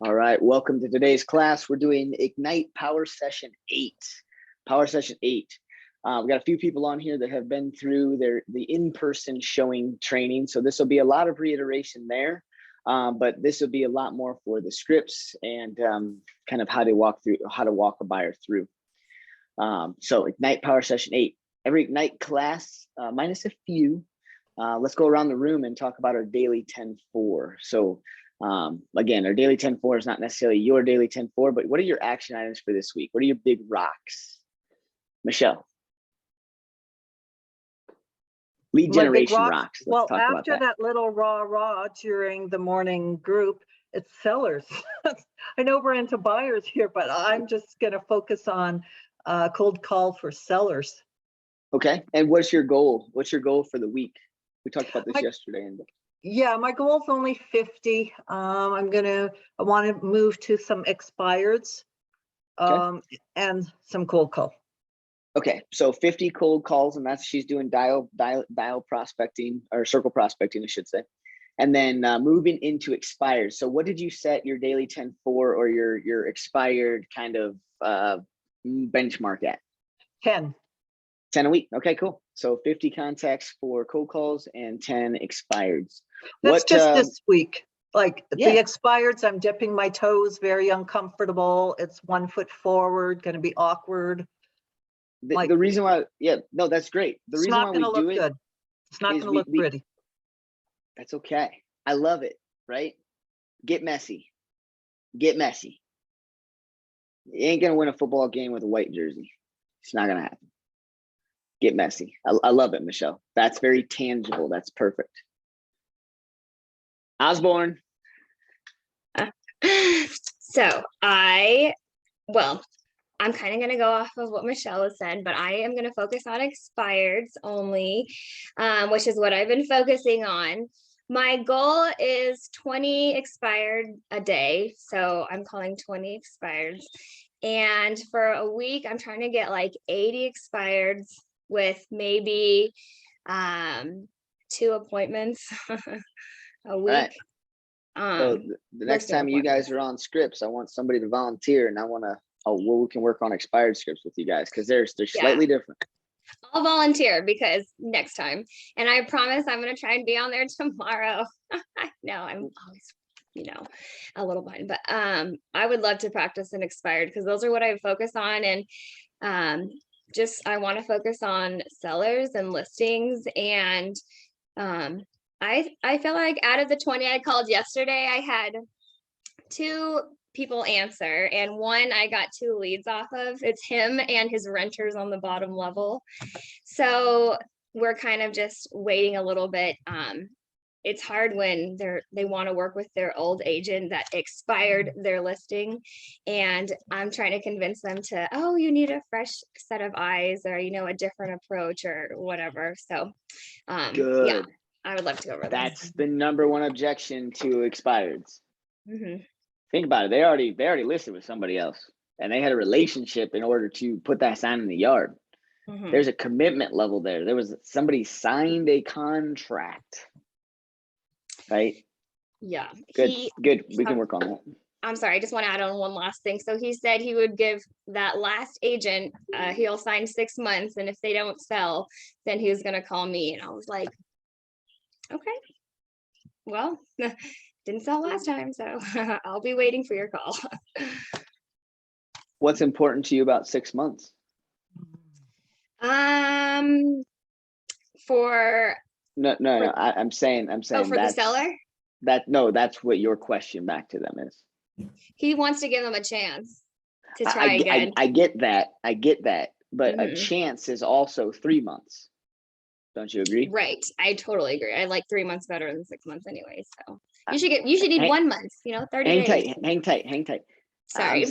All right, welcome to today's class. We're doing Ignite Power Session 8. Power Session 8. We've got a few people on here that have been through the in-person showing training. So this will be a lot of reiteration there, but this will be a lot more for the scripts and kind of how to walk a buyer through. So Ignite Power Session 8. Every Ignite class, minus a few, let's go around the room and talk about our daily 10-4. So again, our daily 10-4 is not necessarily your daily 10-4, but what are your action items for this week? What are your big rocks? Michelle. Lead generation rocks. Well, after that little rah during the morning group, it's sellers. I know we're into buyers here, but I'm just going to focus on cold call for sellers. Okay. And what's your goal? What's your goal for the week? We talked about this yesterday. Yeah, my goal is only 50. I want to move to some expireds and some cold call. Okay, so 50 cold calls, and she's doing dial prospecting, or circle prospecting, I should say. And then moving into expired. So what did you set your daily 10-4 or your expired kind of benchmark at? 10 a week. Okay, cool. So 50 contacts for cold calls and 10 expireds. That's just this week. Like the expireds, I'm dipping my toes, very uncomfortable. It's 1 foot forward, going to be awkward. The reason why, no, that's great. The reason why we do it, good. It's not going to look pretty. That's okay. I love it, right? Get messy. Get messy. You ain't going to win a football game with a white jersey. It's not going to happen. Get messy. I love it, Michelle. That's very tangible. That's perfect. Osborne. So I'm kind of going to go off of what Michelle has said, but I am going to focus on expireds only, which is what I've been focusing on. My goal is 20 expired a day. So I'm calling 20 expireds. And for a week, I'm trying to get like 80 expireds with maybe 2 appointments a week. Right. So the next time you guys are on scripts, I want somebody to volunteer, and I want to, we can work on expired scripts with you guys, because they're slightly different. I'll volunteer because next time, and I promise I'm going to try and be on there tomorrow. No, I'm always, a little behind, but I would love to practice an expired, because those are what I focus on. And I want to focus on sellers and listings. And I feel like out of the 20 I called yesterday, I had 2 people answer, and one I got 2 leads off of. It's him and his renters on the bottom level. So we're kind of just waiting a little bit. It's hard when they want to work with their old agent that expired their listing, and I'm trying to convince them to, you need a fresh set of eyes, or a different approach or whatever. So good. Yeah, I would love to go over that. That's the number one objection to expireds. Mm-hmm. Think about it. They already listed with somebody else, and they had a relationship in order to put that sign in the yard. Mm-hmm. There's a commitment level there. There was somebody signed a contract. Right? Yeah. Good. We can work on that. I'm sorry. I just want to add on one last thing. So he said he would give that last agent, he'll sign 6 months. And if they don't sell, then he was going to call me. And I was like, okay, well, didn't sell last time. So I'll be waiting for your call. What's important to you about 6 months? I'm saying. Oh, for the seller? That's what your question back to them is. He wants to give them a chance to try again. I get that. But a chance is also 3 months. Don't you agree? Right. I totally agree. I like 3 months better than 6 months anyway. So you should need 1 month, 30 days. Hang tight. Sorry.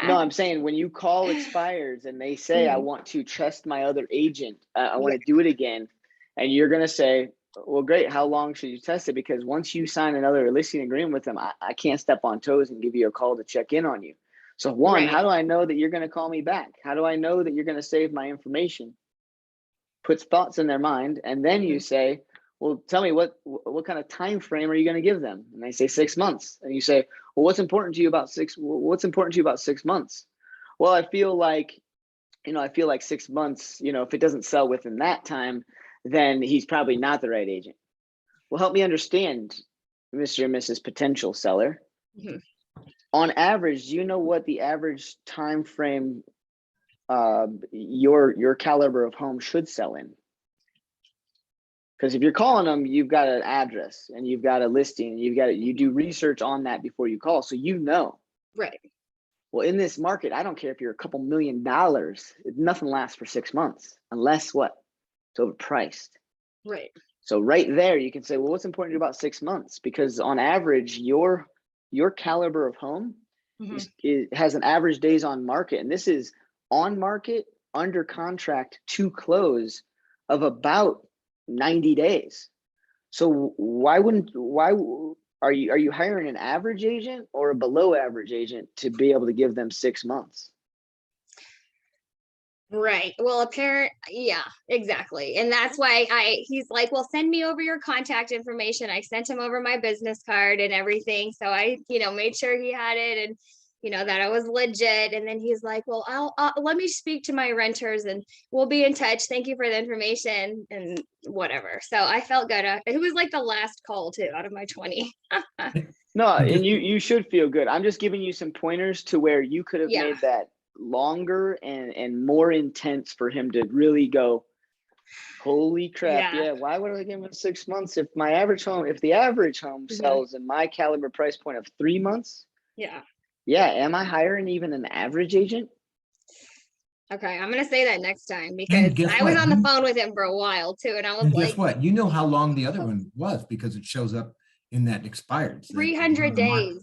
I'm saying when you call expires and they say, I want to trust my other agent, I want to do it again. And you're going to say, well, great. How long should you test it? Because once you sign another listing agreement with them, I can't step on toes and give you a call to check in on you. So how do I know that you're going to call me back? How do I know that you're going to save my information? Puts thoughts in their mind. And then you say, well, tell me what kind of time frame are you going to give them? And they say 6 months. And you say, Well, what's important to you about what's important to you about 6 months? Well, I feel like, 6 months, if it doesn't sell within that time, then he's probably not the right agent. Well, help me understand, Mr. and Mrs. Potential Seller. Mhm. On average, do you know what the average time frame your caliber of home should sell in? Because if you're calling them, you've got an address and you've got a listing, you do research on that before you call, so Right. Well, in this market, I don't care if you're a couple $1 million, nothing lasts for 6 months unless what? It's overpriced. Right. So right there, you can say, well, what's important to you about 6 months? Because on average, your caliber of home has an average days on market, and this is on market, under contract to close of about 90 days. So why are you hiring an average agent or a below average agent to be able to give them 6 months? Right. Well, yeah, exactly. And that's why he's like, well, send me over your contact information. I sent him over my business card and everything. So I, made sure he had it and, that I was legit. And then he's like, well, I'll let me speak to my renters and we'll be in touch. Thank you for the information and whatever. So I felt good. It was like the last call too, out of my 20. No, and you should feel good. I'm just giving you some pointers to where you could have Yeah. made that longer and more intense for him to really go, holy crap, yeah, why would I give him 6 months if the average home sells in my caliber price point of 3 months? Yeah, am I hiring even an average agent? Okay, I'm gonna say that next time because I was on the phone with him for a while too, and I was like, guess what? You know how long the other one was because it shows up in that expired. 300 days.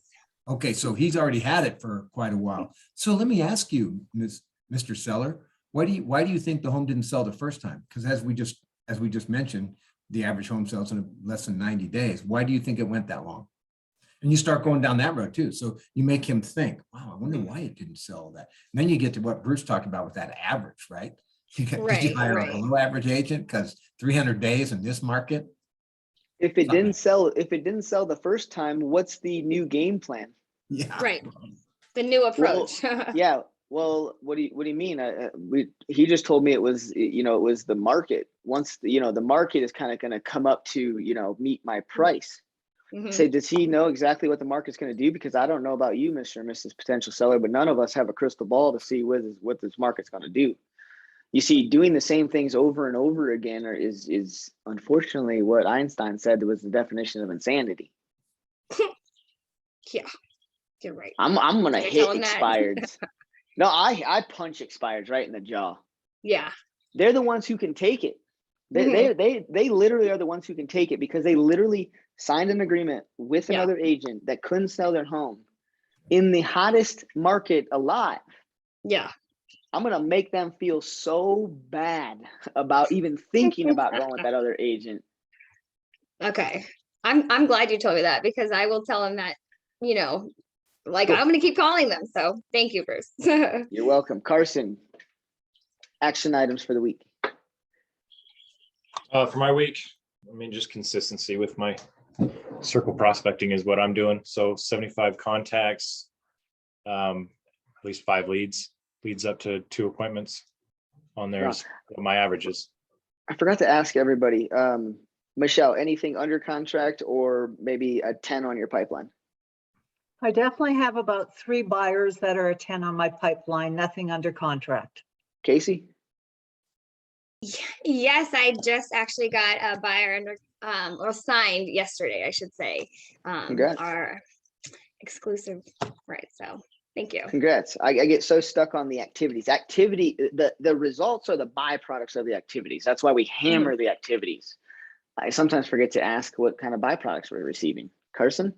Okay, so he's already had it for quite a while. So let me ask you, Mr. Seller, why do you think the home didn't sell the first time? Because as we just mentioned, the average home sells in less than 90 days. Why do you think it went that long? And you start going down that road too. So you make him think, wow, I wonder why it didn't sell that. And then you get to what Bruce talked about with that average, right? Did you hire a below average agent? Because 300 days in this market. If it didn't sell the first time, what's the new game plan? Yeah. Right. The new approach. Well, yeah. Well, what do you mean? He just told me it was, it was the market. Once, the market is kind of going to come up to, meet my price. Say, does he know exactly what the market's going to do? Because I don't know about you, Mr. and Mrs. Potential Seller, but none of us have a crystal ball to see what this market's going to do. You see, doing the same things over and over again is unfortunately what Einstein said was the definition of insanity. Yeah, you're right. I'm going to hit expireds. No, I punch expireds right in the jaw. Yeah. They're the ones who can take it. They literally are the ones who can take it because they literally signed an agreement with another agent that couldn't sell their home in the hottest market alive. Yeah. I'm going to make them feel so bad about even thinking about going with that other agent. Okay. I'm glad you told me that because I will tell him that, cool. I'm going to keep calling them. So thank you, Bruce. You're welcome. Carson, action items for the week. For my week, just consistency with my circle prospecting is what I'm doing. So 75 contacts, at least 5 leads up to 2 appointments on there is what my average is. I forgot to ask everybody, Michelle, anything under contract or maybe a 10 on your pipeline? I definitely have about 3 buyers that are a 10 on my pipeline, nothing under contract. Casey? Yes, I just actually got a buyer under or signed yesterday, I should say. Congrats. Our exclusive, right? So thank you. Congrats. I get so stuck on the activities. The results are the byproducts of the activities. That's why we hammer the activities. I sometimes forget to ask what kind of byproducts we're receiving. Carson?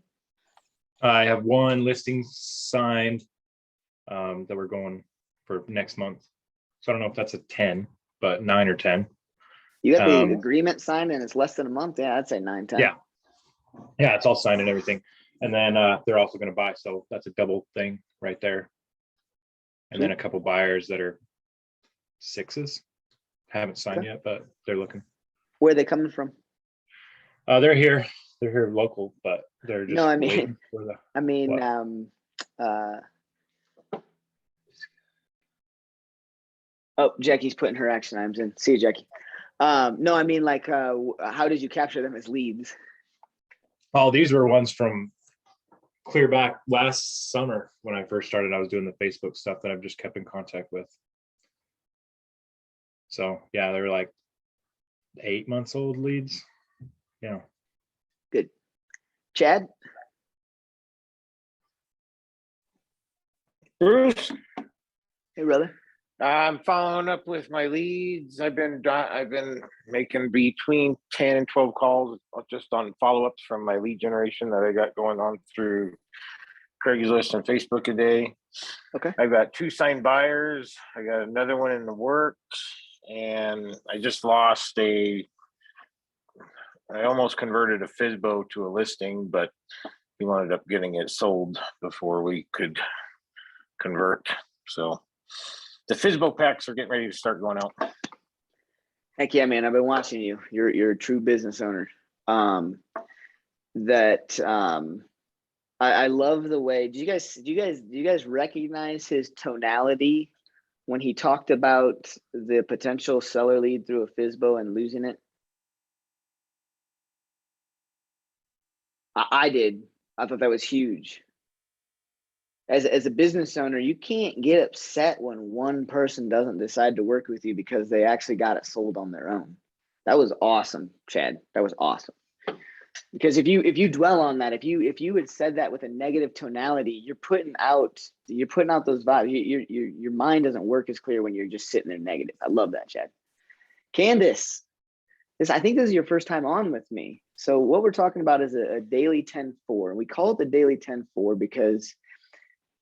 I have 1 listing signed that we're going for next month. So I don't know if that's a 10, but 9 or 10. You got the agreement signed and it's less than a month? Yeah, I'd say 9, 10. Yeah, it's all signed and everything. And then they're also going to buy. So that's a double thing right there. And then a couple buyers that are 6s. Haven't signed yet, but they're looking. Where are they coming from? They're here. They're here local, but they're just No, I mean, waiting for the. I mean, What? oh, Jackie's putting her action items in. See you, Jackie. No, I mean, like, how did you capture them as leads? Oh, these were ones from clear back last summer when I first started. I was doing the Facebook stuff that I've just kept in contact with. So yeah, they were like 8 months old leads. Yeah. Good. Chad? Bruce, Hey, brother. I'm following up with my leads. I've been making between 10 and 12 calls just on follow-ups from my lead generation that I got going on through Craigslist and Facebook a day. Okay. I've got 2 signed buyers. I got another one in the works, and I just lost I almost converted a FISBO to a listing, but he wound up getting it sold before we could convert. So the FISBO packs are getting ready to start going out. Heck yeah, man. I've been watching you. You're a true business owner. I love the way, do you guys recognize his tonality when he talked about the potential seller lead through a FISBO and losing it? I did. I thought that was huge. As a business owner, you can't get upset when one person doesn't decide to work with you because they actually got it sold on their own. That was awesome, Chad. That was awesome. Because if you dwell on that, if you had said that with a negative tonality, you're putting out those vibes. Your mind doesn't work as clear when you're just sitting there negative. I love that, Chad. Candace, I think this is your first time on with me. So what we're talking about is a daily 10-4. We call it the daily 10-4 because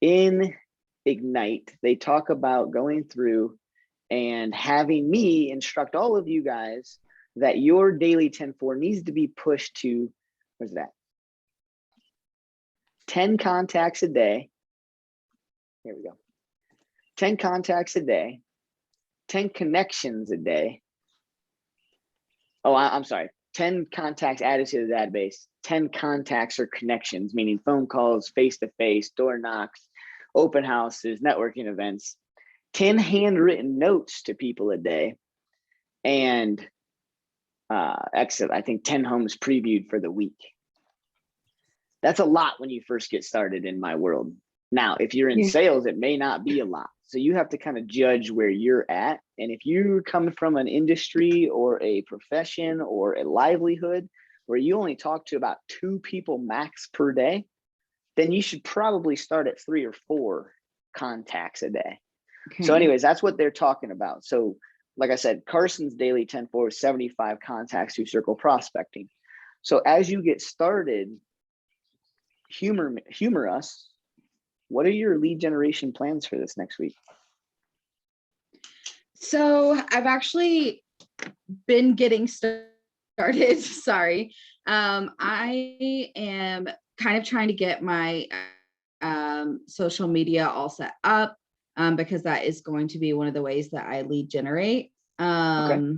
in Ignite, they talk about going through and having me instruct all of you guys that your daily 10-4 needs to be pushed to, where's that? 10 contacts a day. Here we go. 10 contacts a day, 10 connections a day. Oh, I'm sorry. 10 contacts added to the database, 10 contacts or connections, meaning phone calls, face-to-face, door knocks, open houses, networking events, 10 handwritten notes to people a day, and exit, I think 10 homes previewed for the week. That's a lot when you first get started in my world. Now, if you're in sales, it may not be a lot. So you have to kind of judge where you're at. And if you're coming from an industry or a profession or a livelihood where you only talk to about 2 people max per day, then you should probably start at 3 or 4 contacts a day. Okay. So anyways, that's what they're talking about. So like I said, Carson's daily 10-4 is 75 contacts through circle prospecting. So as you get started, humor us. What are your lead generation plans for this next week? So I've actually been getting started. Sorry. I am kind of trying to get my social media all set up because that is going to be one of the ways that I lead generate. Okay.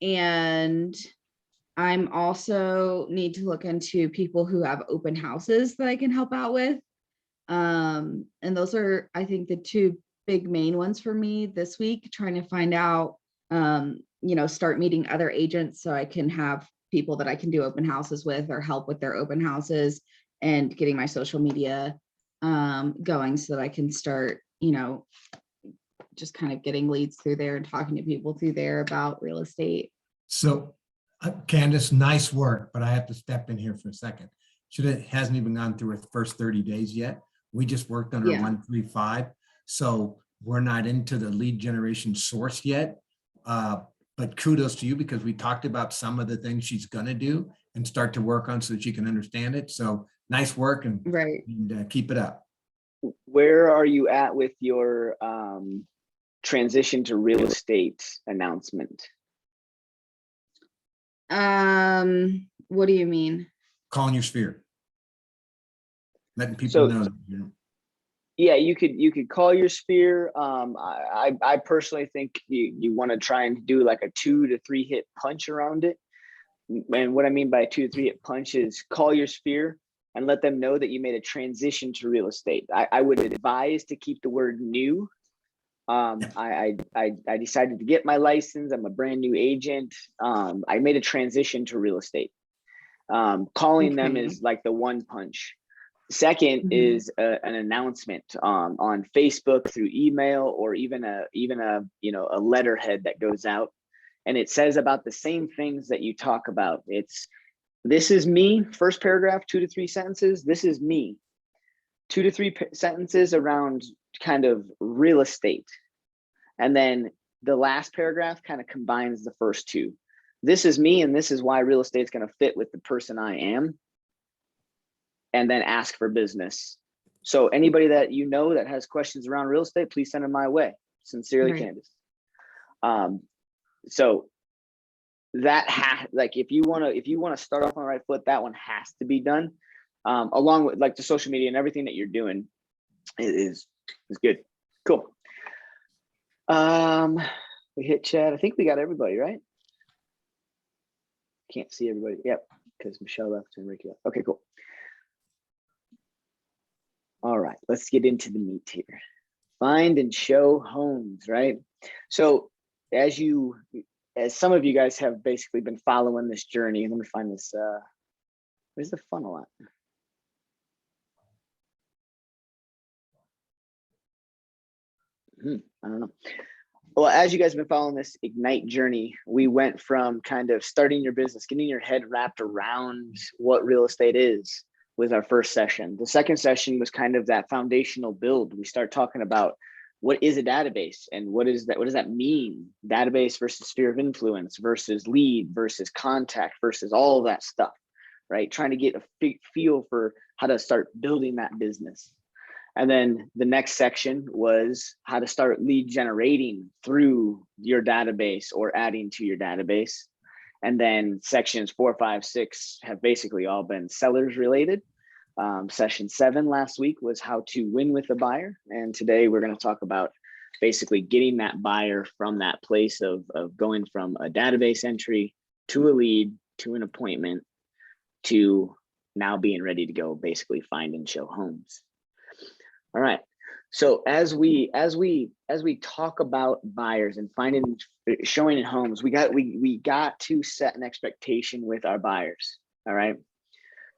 And I'm also need to look into people who have open houses that I can help out with. And those are, I think, the 2 big main ones for me this week, trying to find out, start meeting other agents so I can have people that I can do open houses with or help with their open houses, and getting my social media going so that I can start, just kind of getting leads through there and talking to people through there about real estate. So Candace, nice work, but I have to step in here for a second. Hasn't even gone through her first 30 days yet. We just worked on her 135. So we're not into the lead generation source yet. But kudos to you, because we talked about some of the things she's going to do and start to work on so that she can understand it. So nice work, and keep it up. Where are you at with your transition to real estate announcement? What do you mean? Calling your sphere. Letting people know. Yeah, you could call your sphere. I personally think you want to try and do like a 2 to 3 hit punch around it. And what I mean by 2 to 3 hit punch is call your sphere and let them know that you made a transition to real estate. I would advise to keep the word new. I decided to get my license. I'm a brand new agent. I made a transition to real estate. Calling them Okay. is like the one punch. Second Mhm. is an announcement on Facebook, through email, or even a a letterhead that goes out, and it says about the same things that you talk about. This is me, first paragraph, 2 to 3 sentences. This is me, 2 to 3 sentences around kind of real estate, and then the last paragraph kind of combines the first two. This is me, and this is why real estate is going to fit with the person I am. And then ask for business. So anybody that you know that has questions around real estate, please send them my way. Sincerely, Right. Candace. So that like if you want to start off on the right foot, that one has to be done. Along with like the social media and everything that you're doing is good. Cool. We hit chat. I think we got everybody, right? Can't see everybody. Yep, because Michelle left and Ricky left. Okay, cool. All right, let's get into the meat here. Find and show homes, right? So as some of you guys have basically been following this journey, let me find this, where's the funnel at? I don't know. Well, as you guys have been following this Ignite journey, we went from kind of starting your business, getting your head wrapped around what real estate is, with our first session. The second session was kind of that foundational build. We start talking about what is a database and what does that mean? Database versus sphere of influence versus lead versus contact versus all of that stuff, right? Trying to get a feel for how to start building that business. And then the next section was how to start lead generating through your database or adding to your database. And then sections 4, 5, 6 have basically all been sellers related. Session 7 last week was how to win with a buyer. And today we're going to talk about basically getting that buyer from that place of going from a database entry to a lead to an appointment to now being ready to go basically find and show homes. All right. So as we talk about buyers and showing homes, we got to set an expectation with our buyers. All right.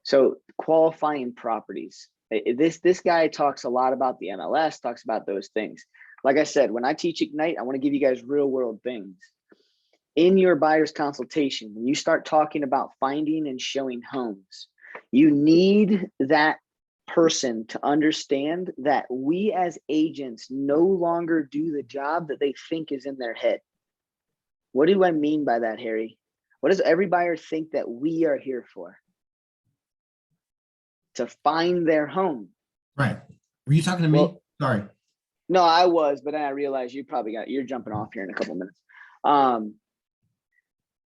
So qualifying properties. This guy talks a lot about the MLS, talks about those things. Like I said, when I teach Ignite, I want to give you guys real world things. In your buyer's consultation, when you start talking about finding and showing homes, you need that person to understand that we as agents no longer do the job that they think is in their head. What do I mean by that, Harry? What does every buyer think that we are here for? To find their home. Right. Were you talking to me? Well, sorry. No, I was, but then I realized you're jumping off here in a couple of minutes.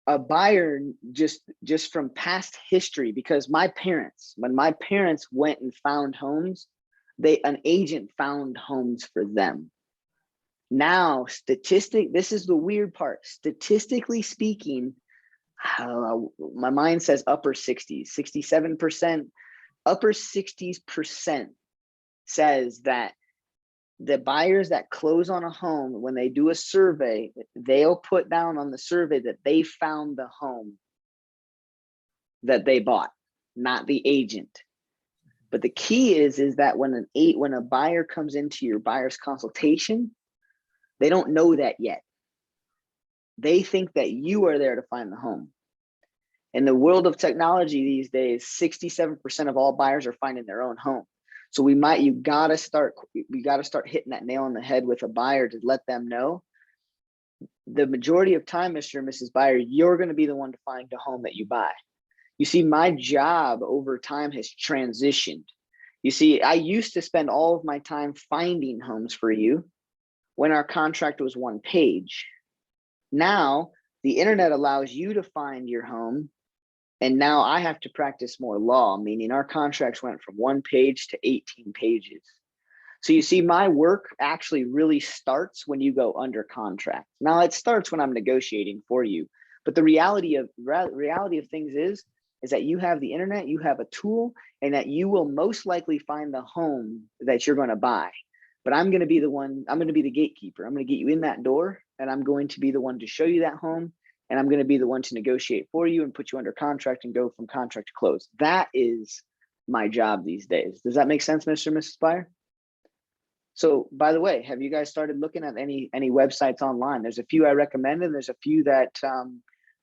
A buyer just from past history, because when my parents went and found homes, an agent found homes for them. Now, this is the weird part. Statistically speaking, my mind says upper 60s, 67%, upper 60% says that the buyers that close on a home, when they do a survey, they'll put down on the survey that they found the home that they bought, not the agent. But the key is that when a buyer comes into your buyer's consultation, they don't know that yet. They think that you are there to find the home. In the world of technology these days, 67% of all buyers are finding their own home. So we gotta start hitting that nail on the head with a buyer to let them know the majority of time, Mr. and Mrs. Buyer, you're going to be the one to find a home that you buy. You see, my job over time has transitioned. You see, I used to spend all of my time finding homes for you when our contract was one page. Now the internet allows you to find your home. And now I have to practice more law, meaning our contracts went from 1 page to 18 pages. So you see, my work actually really starts when you go under contract. Now it starts when I'm negotiating for you, But the reality of things is that you have the internet, you have a tool, and that you will most likely find the home that you're going to buy. But I'm going to be the one, I'm going to be the gatekeeper. I'm going to get you in that door, and I'm going to be the one to show you that home. And I'm going to be the one to negotiate for you and put you under contract and go from contract to close. That is my job these days. Does that make sense, Mr. and Mrs. Buyer? So by the way, have you guys started looking at any websites online? There's a few I recommend, and there's a few that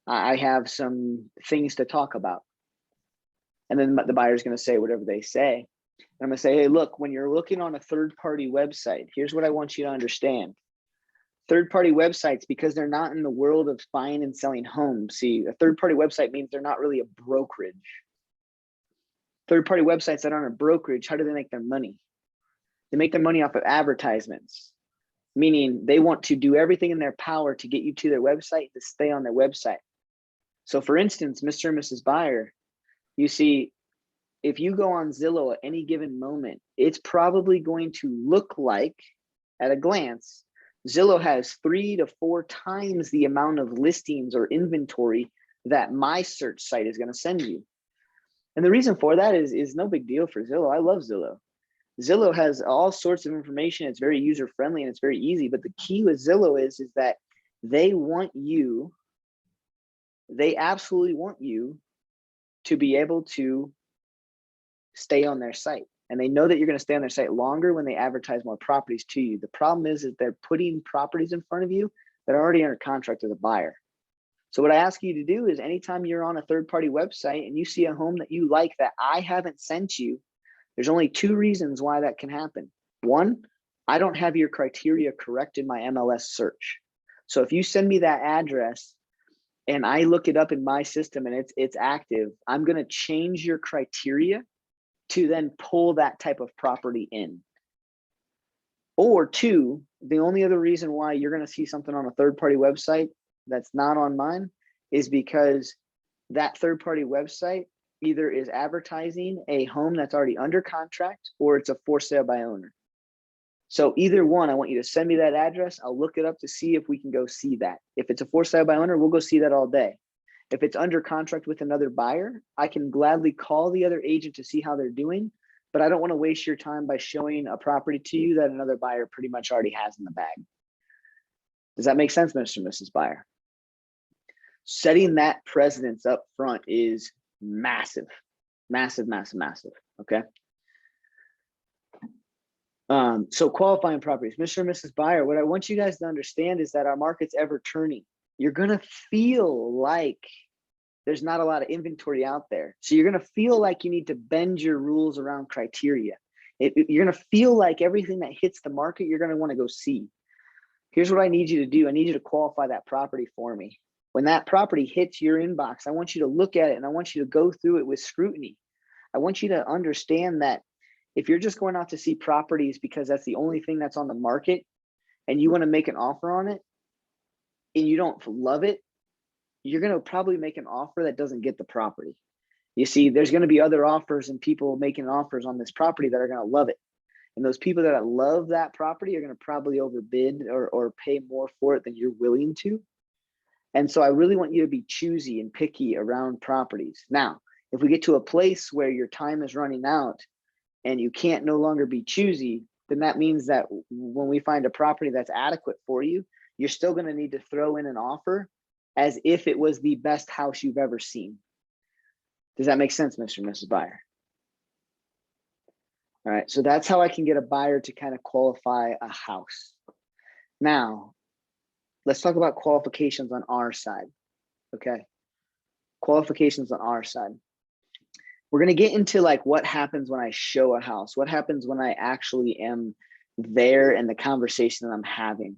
I have some things to talk about. And then the buyer's going to say whatever they say. And I'm going to say, hey, look, when you're looking on a third-party website, here's what I want you to understand. Third-party websites, because they're not in the world of buying and selling homes. See, a third-party website means they're not really a brokerage. Third-party websites that aren't a brokerage, how do they make their money? They make their money off of advertisements, meaning they want to do everything in their power to get you to their website, to stay on their website. So for instance, Mr. and Mrs. Buyer, you see, if you go on Zillow at any given moment, it's probably going to look like, at a glance, Zillow has 3 to 4 times the amount of listings or inventory that my search site is going to send you. And the reason for that is no big deal for Zillow. I love Zillow. Zillow has all sorts of information. It's very user friendly and it's very easy. But the key with Zillow is that they want you, they absolutely want you to be able to stay on their site. And they know that you're going to stay on their site longer when they advertise more properties to you. The problem is that they're putting properties in front of you that are already under contract with a buyer. So what I ask you to do is anytime you're on a third-party website and you see a home that you like that I haven't sent you, there's only 2 reasons why that can happen. 1, I don't have your criteria correct in my MLS search. So if you send me that address and I look it up in my system and it's active, I'm going to change your criteria to then pull that type of property in. Or 2, the only other reason why you're going to see something on a third-party website that's not on mine is because that third-party website either is advertising a home that's already under contract or it's a for sale by owner. So either one, I want you to send me that address. I'll look it up to see if we can go see that. If it's a for sale by owner, we'll go see that all day. If it's under contract with another buyer, I can gladly call the other agent to see how they're doing, but I don't want to waste your time by showing a property to you that another buyer pretty much already has in the bag. Does that make sense, Mr. and Mrs. Buyer? Setting that precedence up front is massive, massive, massive, massive, okay? So qualifying properties, Mr. and Mrs. Buyer, what I want you guys to understand is that our market's ever turning. You're gonna feel like there's not a lot of inventory out there. So you're gonna feel like you need to bend your rules around criteria. You're gonna feel like everything that hits the market, you're gonna wanna go see. Here's what I need you to do. I need you to qualify that property for me. When that property hits your inbox, I want you to look at it and I want you to go through it with scrutiny. I want you to understand that if you're just going out to see properties because that's the only thing that's on the market and you want to make an offer on it and you don't love it, you're going to probably make an offer that doesn't get the property. You see, there's going to be other offers and people making offers on this property that are going to love it. And those people that love that property are going to probably overbid or pay more for it than you're willing to. And so I really want you to be choosy and picky around properties. Now, if we get to a place where your time is running out and you can't no longer be choosy, then that means that when we find a property that's adequate for you, you're still going to need to throw in an offer as if it was the best house you've ever seen. Does that make sense, Mr. and Mrs. Buyer? All right, so that's how I can get a buyer to kind of qualify a house. Now, let's talk about qualifications on our side, okay? Qualifications on our side. We're gonna get into like what happens when I show a house, what happens when I actually am there in the conversation that I'm having.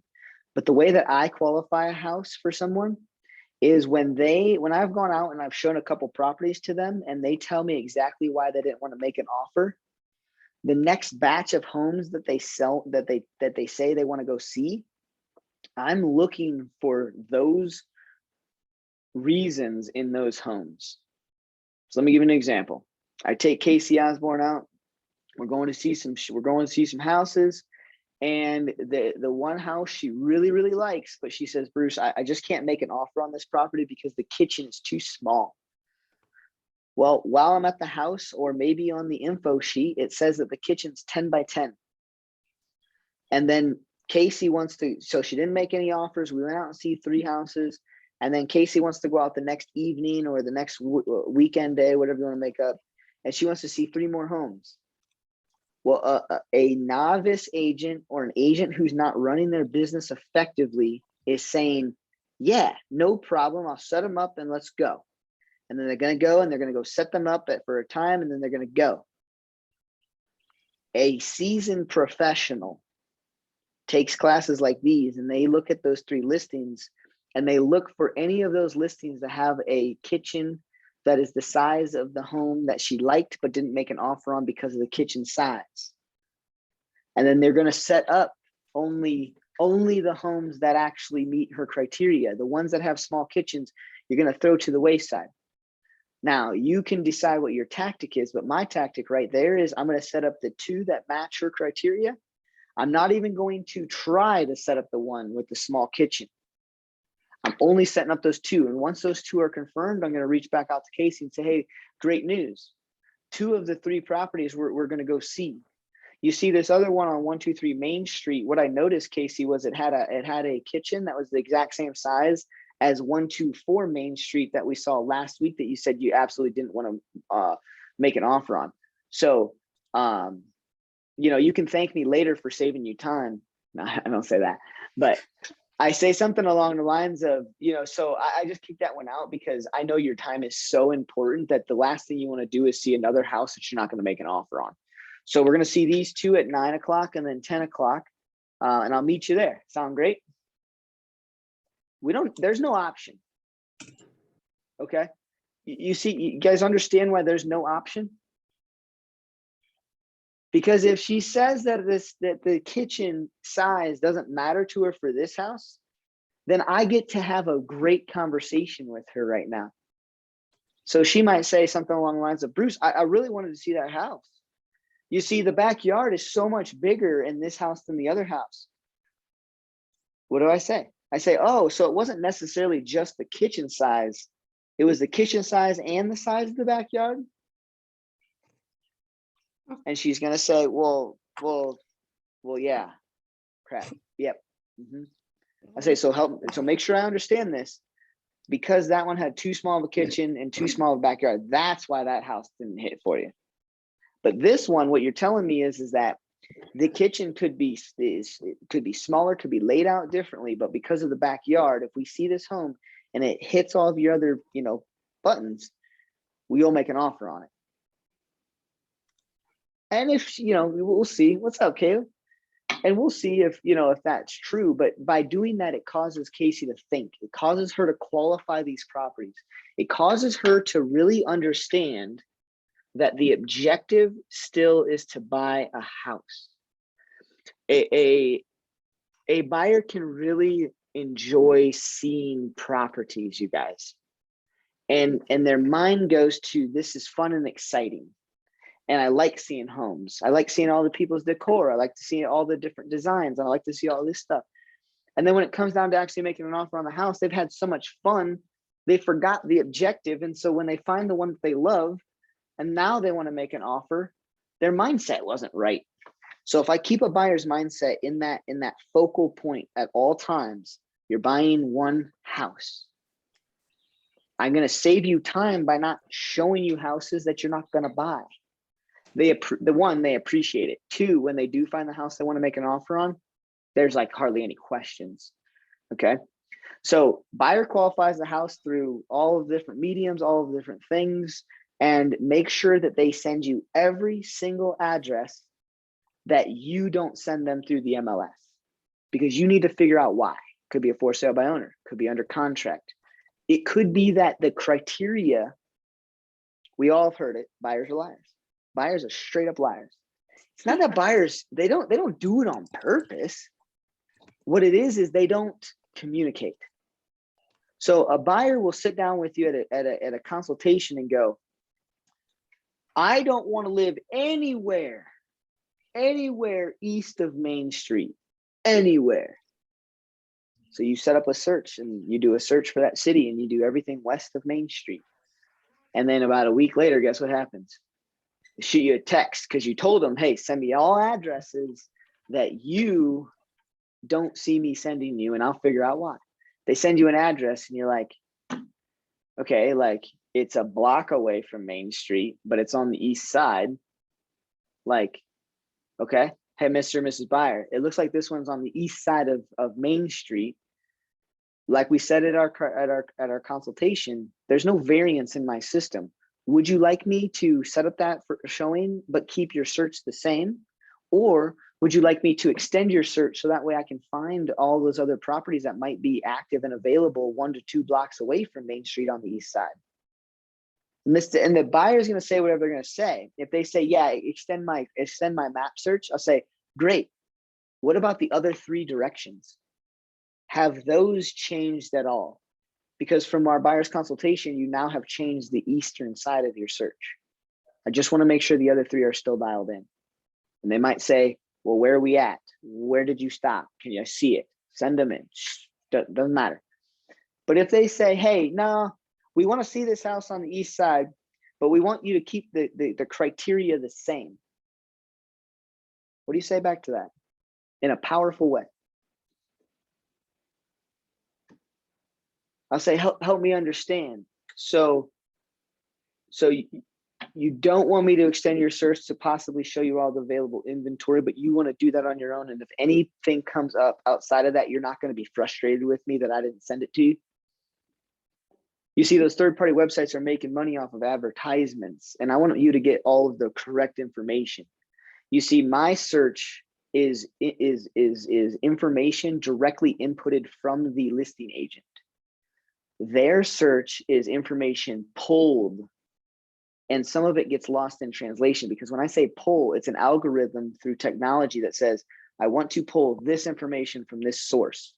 But the way that I qualify a house for someone is when I've gone out and I've shown a couple properties to them and they tell me exactly why they didn't want to make an offer, the next batch of homes that they sell, that they say they want to go see, I'm looking for those reasons in those homes. So let me give you an example. I take Casey Osborne out. We're going to see some houses, And the one house she really, really likes, but she says, Bruce, I just can't make an offer on this property because the kitchen is too small. Well, while I'm at the house, or maybe on the info sheet, it says that the kitchen's 10 by 10. And then Casey wants to, so she didn't make any offers. We went out and see 3 houses. And then Casey wants to go out the next evening or the next weekend day, whatever you want to make up. And she wants to see 3 more homes. Well, a novice agent or an agent who's not running their business effectively is saying, yeah, no problem. I'll set them up and let's go. And then they're going to go and they're going to go set them up for a time, and then they're going to go. A seasoned professional takes classes like these, and they look at those 3 listings, and they look for any of those listings that have a kitchen that is the size of the home that she liked but didn't make an offer on because of the kitchen size. And then they're going to set up only the homes that actually meet her criteria. The ones that have small kitchens, you're going to throw to the wayside. Now, you can decide what your tactic is, but my tactic right there is I'm going to set up the 2 that match her criteria. I'm not even going to try to set up the one with the small kitchen. I'm only setting up those 2. And once those 2 are confirmed, I'm going to reach back out to Casey and say, hey, great news. 2 of the 3 properties we're going to go see. You see this other one on 123 Main Street. What I noticed, Casey, was it had a kitchen that was the exact same size as 124 Main Street that we saw last week that you said you absolutely didn't want to make an offer on. So, you can thank me later for saving you time. No, I don't say that, but I say something along the lines of, so I just kicked that one out because I know your time is so important that the last thing you want to do is see another house that you're not going to make an offer on. So we're going to see these 2 at 9 o'clock and then 10 o'clock, and I'll meet you there. Sound great? There's no option. Okay. You see, you guys understand why there's no option? Because if she says that the kitchen size doesn't matter to her for this house, then I get to have a great conversation with her right now. So she might say something along the lines of, Bruce, I really wanted to see that house. You see, the backyard is so much bigger in this house than the other house. What do I say? I say, oh, so it wasn't necessarily just the kitchen size. It was the kitchen size and the size of the backyard. And she's going to say, well, yeah, crap. Yep. I say, so make sure I understand this, because that one had too small of a kitchen and too small of a backyard. That's why that house didn't hit for you. But this one, what you're telling me is that the kitchen could be smaller, could be laid out differently, but because of the backyard, if we see this home and it hits all of your other, buttons, we'll make an offer on it. And if, we'll see. What's up, Caleb? And we'll see if that's true. But by doing that, it causes Casey to think. It causes her to qualify these properties. It causes her to really understand that the objective still is to buy a house. A buyer can really enjoy seeing properties, you guys. And their mind goes to, this is fun and exciting. And I like seeing homes. I like seeing all the people's decor. I like to see all the different designs. I like to see all this stuff. And then when it comes down to actually making an offer on the house, they've had so much fun, they forgot the objective. And so when they find the one that they love, and now they want to make an offer, their mindset wasn't right. So if I keep a buyer's mindset in that focal point at all times, you're buying one house. I'm going to save you time by not showing you houses that you're not going to buy. They appreciate it. 2, when they do find the house they want to make an offer on, there's like hardly any questions. Okay. So buyer qualifies the house through all of the different mediums, all of the different things, and make sure that they send you every single address that you don't send them through the MLS, because you need to figure out why. Could be a for sale by owner, could be under contract. It could be that the criteria, we all have heard it, buyers are liars. Buyers are straight up liars. It's not that buyers, they don't do it on purpose. What it is they don't communicate. So a buyer will sit down with you at a consultation and go, I don't want to live anywhere anywhere east of Main Street, anywhere. So you set up a search and you do a search for that city and you do everything west of Main Street. And then about a week later, guess what happens? They shoot you a text because you told them, hey, send me all addresses that you don't see me sending you and I'll figure out why. They send you an address and you're like, okay, like it's a block away from Main Street, but it's on the east side. Like, okay, hey, Mr. and Mrs. Buyer, it looks like this one's on the east side of Main Street. Like we said at our consultation, there's no variance in my system. Would you like me to set up that for showing, but keep your search the same? Or would you like me to extend your search so that way I can find all those other properties that might be active and available 1 to 2 blocks away from Main Street on the east side? And the buyer is going to say whatever they're going to say. If they say, yeah, extend my map search, I'll say, great. What about the other 3 directions? Have those changed at all? Because from our buyer's consultation, you now have changed the eastern side of your search. I just want to make sure the other 3 are still dialed in. And they might say, well, where are we at? Where did you stop? Can you see it? Send them in. Doesn't matter. But if they say, hey, no, we want to see this house on the east side, but we want you to keep the criteria the same. What do you say back to that? In a powerful way. I'll say, help me understand. So you don't want me to extend your search to possibly show you all the available inventory, but you want to do that on your own. And if anything comes up outside of that, you're not going to be frustrated with me that I didn't send it to you. You see, those third-party websites are making money off of advertisements, and I want you to get all of the correct information. You see, my search is information directly inputted from the listing agent. Their search is information pulled, and some of it gets lost in translation, because when I say pull, it's an algorithm through technology that says, I want to pull this information from this source.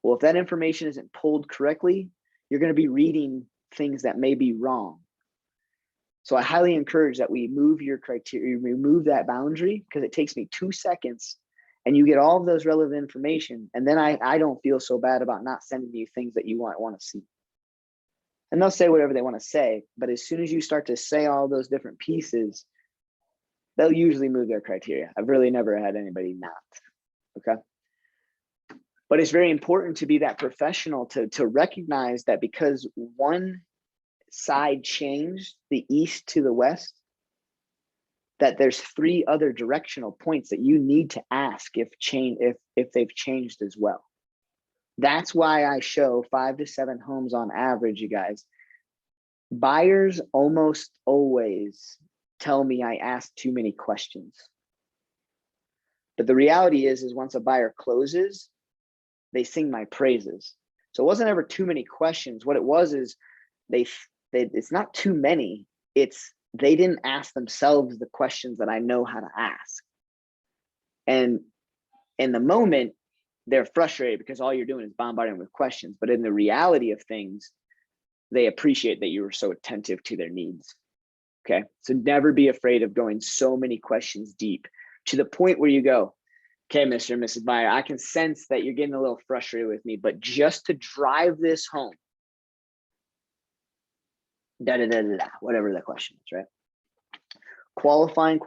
Well, if that information isn't pulled correctly, you're going to be reading things that may be wrong. So I highly encourage that we move your criteria, remove that boundary, because it takes me 2 seconds and you get all of those relevant information. And then I don't feel so bad about not sending you things that you want to see. And they'll say whatever they want to say, but as soon as you start to say all those different pieces, they'll usually move their criteria. I've really never had anybody not, okay? But it's very important to be that professional to recognize that because one side changed the east to the west, that there's 3 other directional points that you need to ask if they've changed as well. That's why I show 5 to 7 homes on average, you guys. Buyers almost always tell me I ask too many questions. But the reality is once a buyer closes, they sing my praises. So it wasn't ever too many questions. What it was is it's not too many. It's they didn't ask themselves the questions that I know how to ask. And in the moment, they're frustrated because all you're doing is bombarding them with questions. But in the reality of things, they appreciate that you were so attentive to their needs. Okay, so never be afraid of going so many questions deep to the point where you go, okay, Mr. and Mrs. Buyer, I can sense that you're getting a little frustrated with me, but just to drive this home, whatever the question is, right? Qualifying.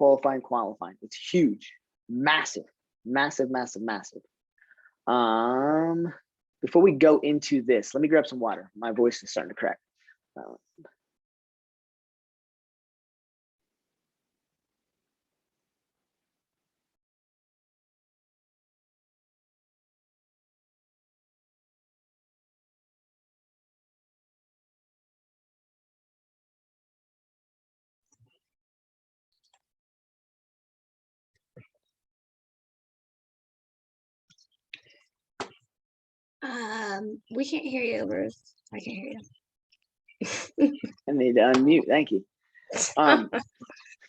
It's huge, massive. Before we go into this, let me grab some water. My voice is starting to crack. We can't hear you, Bruce. I can't hear you. I need to unmute. Thank you.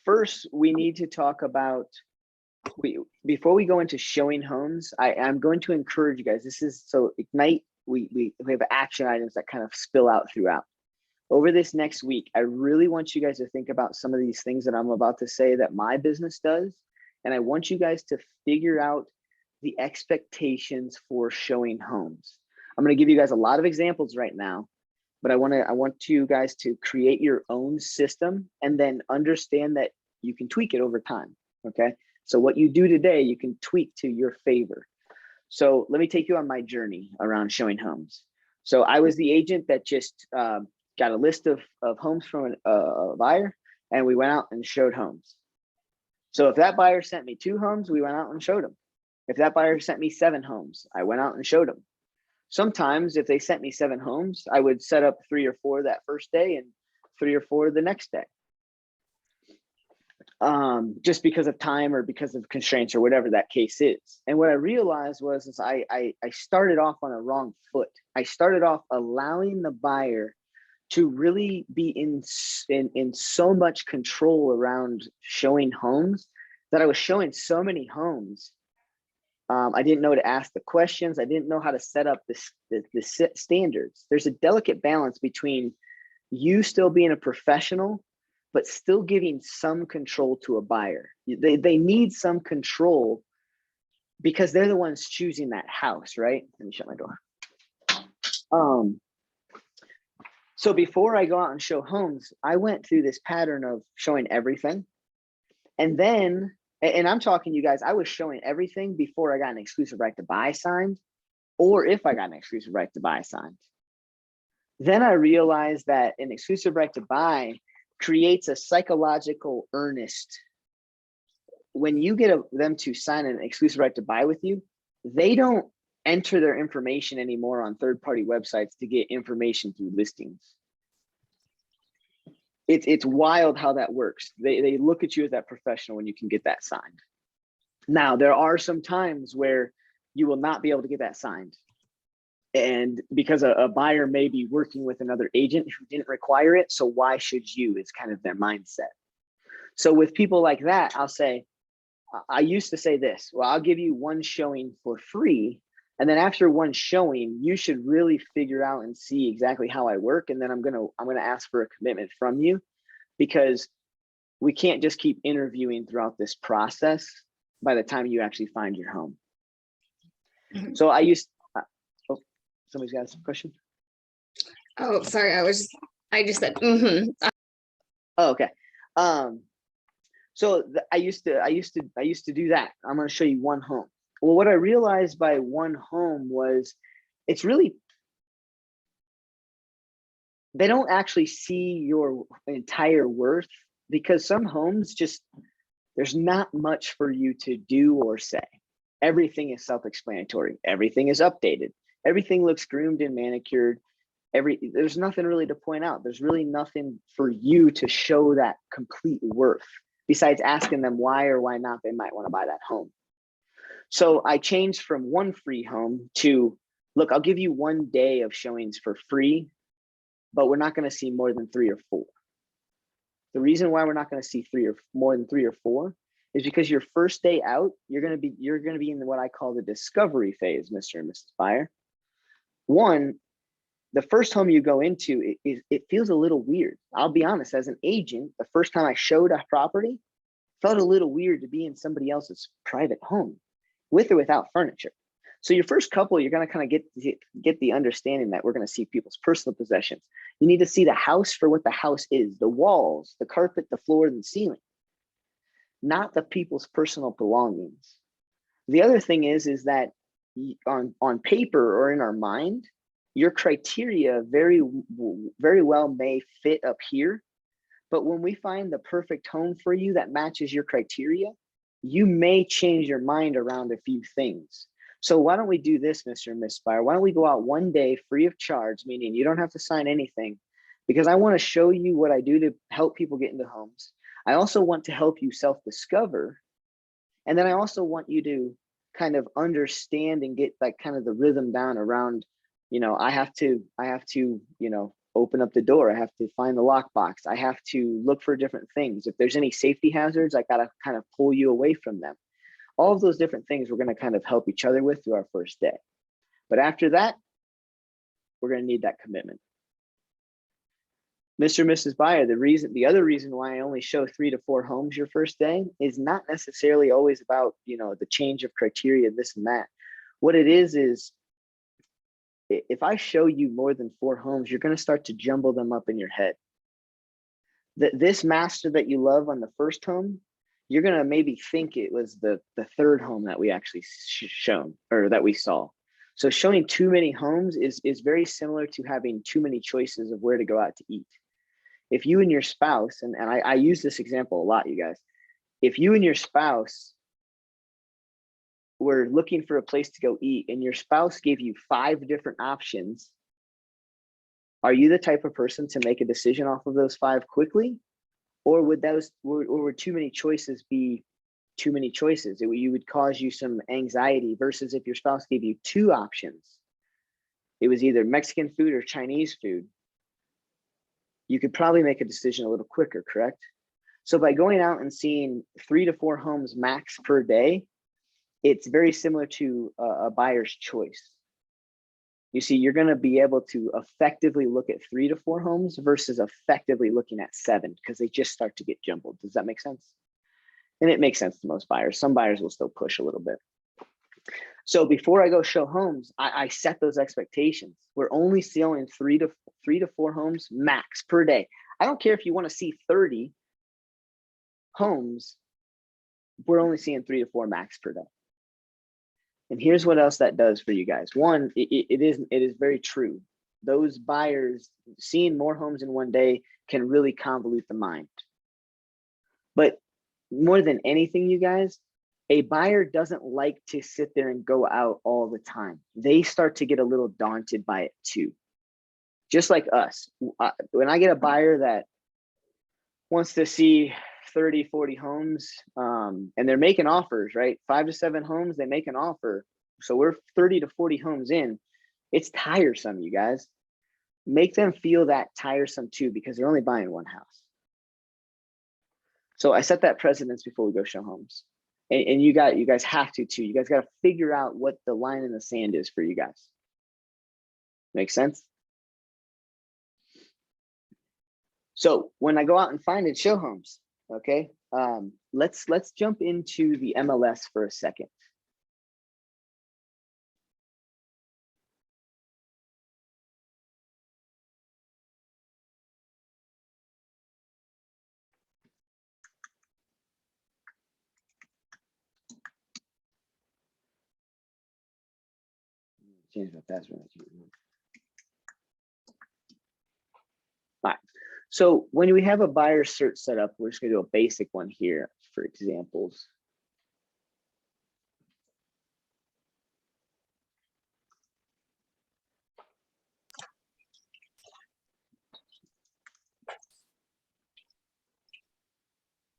First, we need to talk about, before we go into showing homes, I'm going to encourage you guys. This is, so Ignite, we have action items that kind of spill out throughout. Over this next week, I really want you guys to think about some of these things that I'm about to say that my business does And I want you guys to figure out the expectations for showing homes. I'm going to give you guys a lot of examples right now, but I want you guys to create your own system and then understand that you can tweak it over time. Okay. So what you do today, you can tweak to your favor. So let me take you on my journey around showing homes. So I was the agent that just got a list of homes from a buyer, and we went out and showed homes. So if that buyer sent me 2 homes, we went out and showed them. If that buyer sent me 7 homes, I went out and showed them. Sometimes if they sent me 7 homes, I would set up 3 or 4 that first day and 3 or 4 the next day. Just because of time or because of constraints or whatever that case is. And what I realized was I started off on a wrong foot. I started off allowing the buyer to really be in so much control around showing homes that I was showing so many homes. I didn't know to ask the questions. I didn't know how to set up the standards. There's a delicate balance between you still being a professional, but still giving some control to a buyer. They need some control because they're the ones choosing that house, right? Let me shut my door. So before I go out and show homes, I went through this pattern of showing everything. And then, and I'm talking you guys, I was showing everything before I got an exclusive right to buy signed, or if I got an exclusive right to buy signed. Then I realized that an exclusive right to buy creates a psychological earnest. When you get them to sign an exclusive right to buy with you, they don't enter their information anymore on third-party websites to get information through listings. It's wild how that works. They look at you as that professional when you can get that signed. Now, there are some times where you will not be able to get that signed. And because a buyer may be working with another agent who didn't require it, so why should you? It's kind of their mindset. So with people like that, I'll say, I used to say this, well, I'll give you 1 showing for free. And then after 1 showing, you should really figure out and see exactly how I work. And then I'm gonna ask for a commitment from you, because we can't just keep interviewing throughout this process by the time you actually find your home. So I used, oh, somebody's got a question? Oh, sorry. I just said, Oh, okay. So I used to do that. I'm going to show you 1 home. Well, what I realized by 1 home was it's really, they don't actually see your entire worth, because some homes just, there's not much for you to do or say. Everything is self-explanatory. Everything is updated. Everything looks groomed and manicured. There's nothing really to point out. There's really nothing for you to show that complete worth, besides asking them why or why not they might want to buy that home. So I changed from 1 free home to, look, I'll give you 1 day of showings for free, but we're not going to see more than 3 or 4. The reason why we're not going to see more than 3 or 4 is because your first day out, you're going to be in what I call the discovery phase, Mr. and Mrs. Buyer. 1, the first home you go into, it feels a little weird. I'll be honest, as an agent, the first time I showed a property, felt a little weird to be in somebody else's private home, with or without furniture. So your first couple, you're going to kind of get the understanding that we're going to see people's personal possessions. You need to see the house for what the house is, the walls, the carpet, the floor, and the ceiling, not the people's personal belongings. The other thing is that on paper or in our mind, your criteria very well may fit up here, but when we find the perfect home for you that matches your criteria, you may change your mind around a few things. So why don't we do this, Mr. and Miss Buyer? Why don't we go out 1 day free of charge, meaning you don't have to sign anything, because I want to show you what I do to help people get into homes. I also want to help you self-discover. And then I also want you to kind of understand and get like kind of the rhythm down around, I have to, open up the door. I have to find the lockbox. I have to look for different things. If there's any safety hazards, I got to kind of pull you away from them. All of those different things we're going to kind of help each other with through our first day. But after that, we're going to need that commitment. Mr. and Mrs. Buyer, the other reason why I only show 3 to 4 homes your first day is not necessarily always about, the change of criteria, this and that. What it is if I show you more than 4 homes, you're going to start to jumble them up in your head. This master that you love on the first home, you're going to maybe think it was the third home that we actually shown or that we saw. So showing too many homes is very similar to having too many choices of where to go out to eat. If you and your spouse, and I use this example a lot, you guys, if you and your spouse were looking for a place to go eat and your spouse gave you 5 different options, are you the type of person to make a decision off of those 5 quickly? Or would too many choices be too many choices? You would cause you some anxiety versus if your spouse gave you 2 options. It was either Mexican food or Chinese food. You could probably make a decision a little quicker, correct? So by going out and seeing 3 to 4 homes max per day, it's very similar to a buyer's choice. You see, you're going to be able to effectively look at 3 to 4 homes versus effectively looking at 7 because they just start to get jumbled. Does that make sense? And it makes sense to most buyers. Some buyers will still push a little bit. So before I go show homes, I set those expectations. We're only selling 3 to 4 homes max per day. I don't care if you want to see 30 homes, we're only seeing 3 to 4 max per day. And here's what else that does for you guys. One, it is very true. Those buyers seeing more homes in one day can really convolute the mind. But more than anything, you guys, a buyer doesn't like to sit there and go out all the time. They start to get a little daunted by it too. Just like us. When I get a buyer that wants to see 30, 40 homes, and they're making offers, right? 5 to 7 homes, they make an offer. So we're 30 to 40 homes in. It's tiresome, you guys. Make them feel that tiresome too, because they're only buying one house. So I set that precedence before we go show homes. And you guys have to too. You guys got to figure out what the line in the sand is for you guys. Make sense? So when I go out and find and show homes, okay, let's jump into the MLS for a second. Change my password. All right. So when we have a buyer search set up, we're just going to do a basic one here for examples.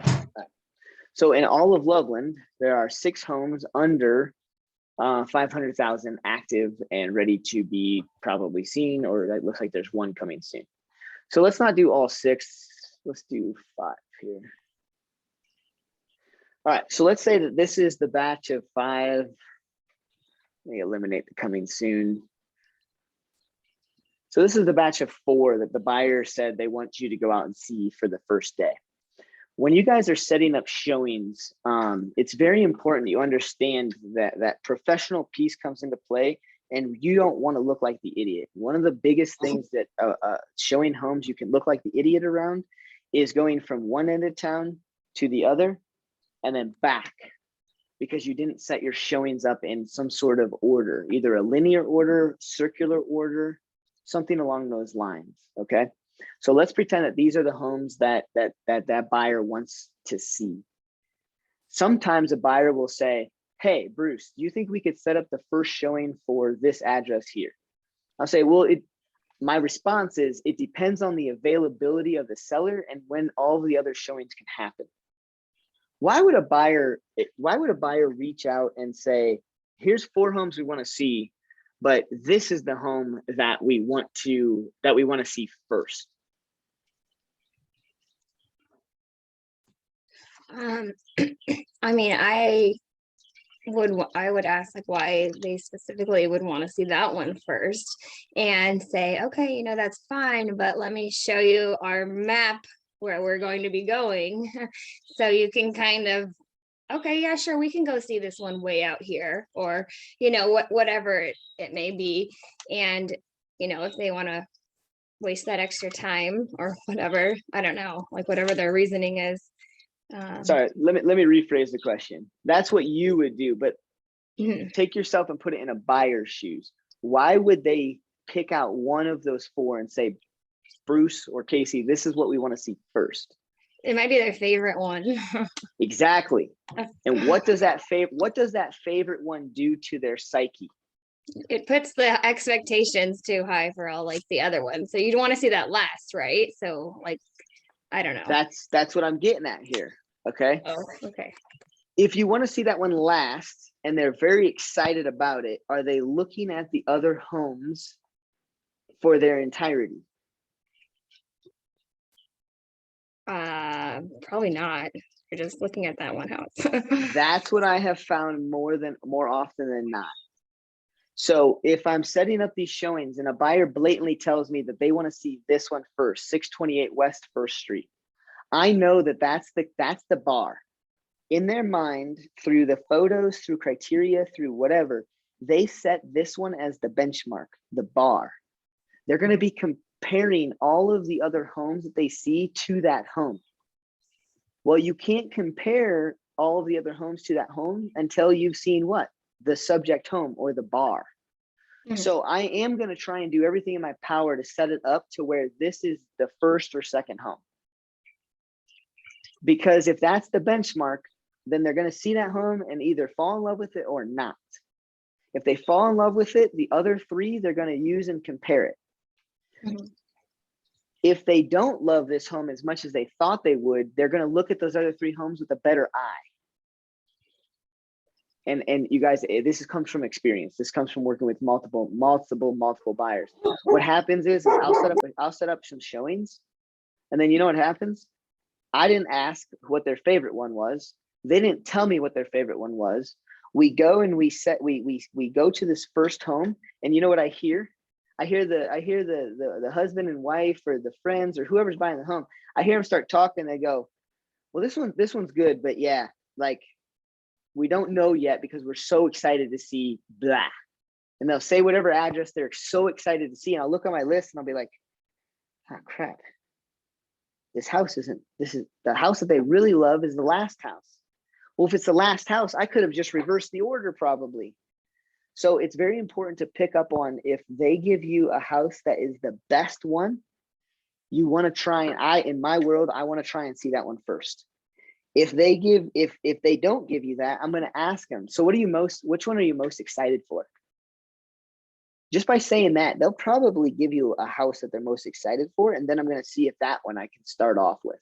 Right. So in all of Loveland, there are 6 homes under 500,000 active and ready to be probably seen, or that looks like there's 1 coming soon. So let's not do all 6. Let's do 5 here. All right, so let's say that this is the batch of 5. Let me eliminate the coming soon. So this is the batch of 4 that the buyer said they want you to go out and see for the first day. When you guys are setting up showings, it's very important that you understand that professional piece comes into play, and you don't want to look like the idiot. One of the biggest things that showing homes you can look like the idiot around is going from one end of town to the other and then back, because you didn't set your showings up in some sort of order, either a linear order, circular order, something along those lines, okay? So let's pretend that these are the homes that buyer wants to see. Sometimes a buyer will say, hey, Bruce, do you think we could set up the first showing for this address here? I'll say, well, my response is, it depends on the availability of the seller and when all the other showings can happen. Why would a buyer reach out and say, here's 4 homes we want to see, but this is the home that we want to see first? I mean, I would ask like why they specifically would want to see that one first and say, okay, you know, that's fine, but let me show you our map where we're going to be going. So you can kind of, okay, yeah, sure, we can go see this one way out here, or, you know, whatever it may be. And, you know, if they want to waste that extra time or whatever, I don't know, like whatever their reasoning is. Sorry, let me rephrase the question. That's what you would do, but Mhm. take yourself and put it in a buyer's shoes. Why would they pick out one of those four and say, Bruce or Casey, this is what we want to see first? It might be their favorite one. Exactly. And what does that favorite one do to their psyche? It puts the expectations too high for all like the other ones. So you'd want to see that last, right? So like, I don't know. That's what I'm getting at here. Okay. Oh, okay. If you want to see that one last and they're very excited about it, are they looking at the other homes for their entirety? Probably not. You're just looking at that one house. That's what I have found more often than not. So if I'm setting up these showings and a buyer blatantly tells me that they want to see this one first, 628 West First Street, I know that that's the bar. In their mind, through the photos, through criteria, through whatever, they set this one as the benchmark, the bar. They're going to be comparing all of the other homes that they see to that home. Well, you can't compare all of the other homes to that home until you've seen what? The subject home or the bar. Mhm. So I am going to try and do everything in my power to set it up to where this is the first or second home. Because if that's the benchmark, then they're going to see that home and either fall in love with it or not. If they fall in love with it, the other three, they're going to use and compare it. Mhm. If they don't love this home as much as they thought they would, they're going to look at those other three homes with a better eye. And you guys, this comes from experience. This comes from working with multiple buyers. What happens is I'll set up some showings, and then you know what happens? I didn't ask what their favorite one was. They didn't tell me what their favorite one was. We go and we go to this first home, and you know what I hear? I hear the husband and wife or the friends or whoever's buying the home. I hear them start talking. They go, "Well, this one's good, but yeah, like we don't know yet because we're so excited to see blah." And they'll say whatever address they're so excited to see, and I'll look on my list and I'll be like, "Ah, crap. This is the house that they really love is the last house." Well, if it's the last house, I could have just reversed the order probably. So it's very important to pick up on if they give you a house that is the best one, you want to try and in my world, I want to try and see that one first. If they don't give you that, I'm going to ask them, so which one are you most excited for? Just by saying that, they'll probably give you a house that they're most excited for. And then I'm going to see if that one I can start off with,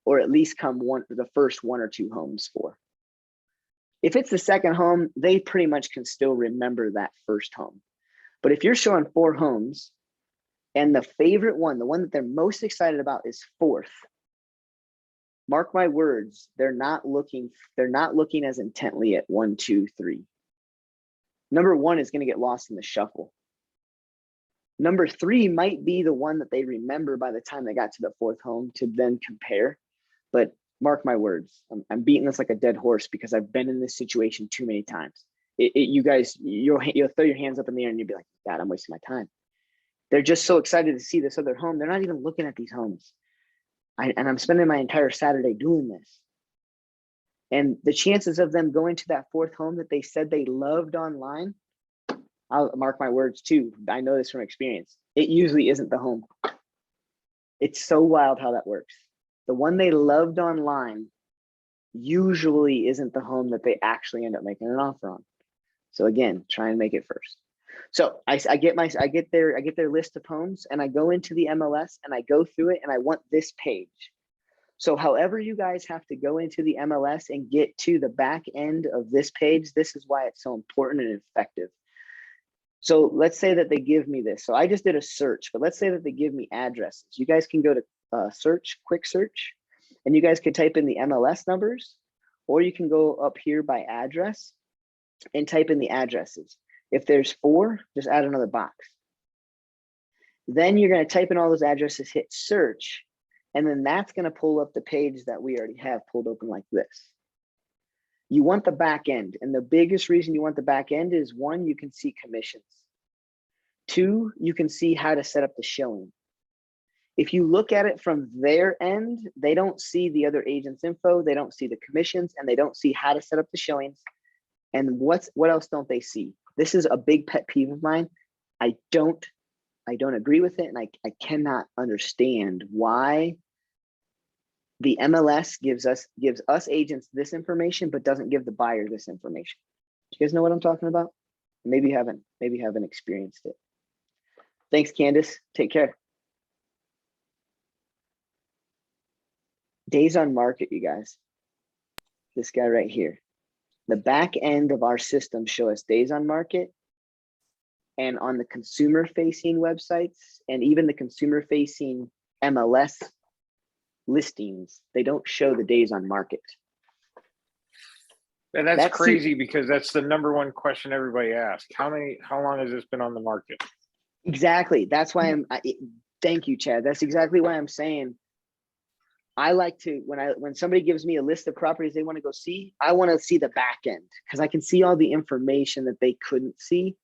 or at least the first one or two homes for. If it's the second home, they pretty much can still remember that first home. But if you're showing four homes and the favorite one, the one that they're most excited about is fourth, mark my words, they're not looking as intently at 1, 2, 3. Number one is going to get lost in the shuffle. Number 3 might be the one that they remember by the time they got to the fourth home to then compare. But mark my words, I'm beating this like a dead horse because I've been in this situation too many times. You guys, you'll throw your hands up in the air and you'll be like, God, I'm wasting my time. They're just so excited to see this other home. They're not even looking at these homes. And I'm spending my entire Saturday doing this. And the chances of them going to that fourth home that they said they loved online, I'll mark my words too. I know this from experience. It usually isn't the home. It's so wild how that works. The one they loved online usually isn't the home that they actually end up making an offer on. So again, try and make it first. So I get their list of homes and I go into the MLS and I go through it and I want this page. So however you guys have to go into the MLS and get to the back end of this page, this is why it's so important and effective. So let's say that they give me this. So I just did a search, but let's say that they give me addresses. You guys can go to quick search, and you guys could type in the MLS numbers, or you can go up here by address. and type in the addresses. If there's 4, just add another box. Then you're going to type in all those addresses, hit search, and then that's going to pull up the page that we already have pulled open like this. You want the back end, and the biggest reason you want the back end is 1, you can see commissions. 2, you can see how to set up the showing. If you look at it from their end, they don't see the other agent's info, they don't see the commissions, and they don't see how to set up the showings. And what else don't they see? This is a big pet peeve of mine. I don't agree with it, and I cannot understand why the MLS gives us agents this information, but doesn't give the buyer this information. Do you guys know what I'm talking about? Maybe you haven't experienced it. Thanks, Candace. Take care. Days on market, you guys. This guy right here. The back end of our system show us days on market, and on the consumer facing websites and even the consumer facing MLS listings, they don't show the days on market. And that's crazy because that's the #1 question everybody asks. How long has this been on the market? Exactly. That's why thank you, Chad. That's exactly why I'm saying I like to, when somebody gives me a list of properties they want to go see, I want to see the back end because I can see all the information that they couldn't see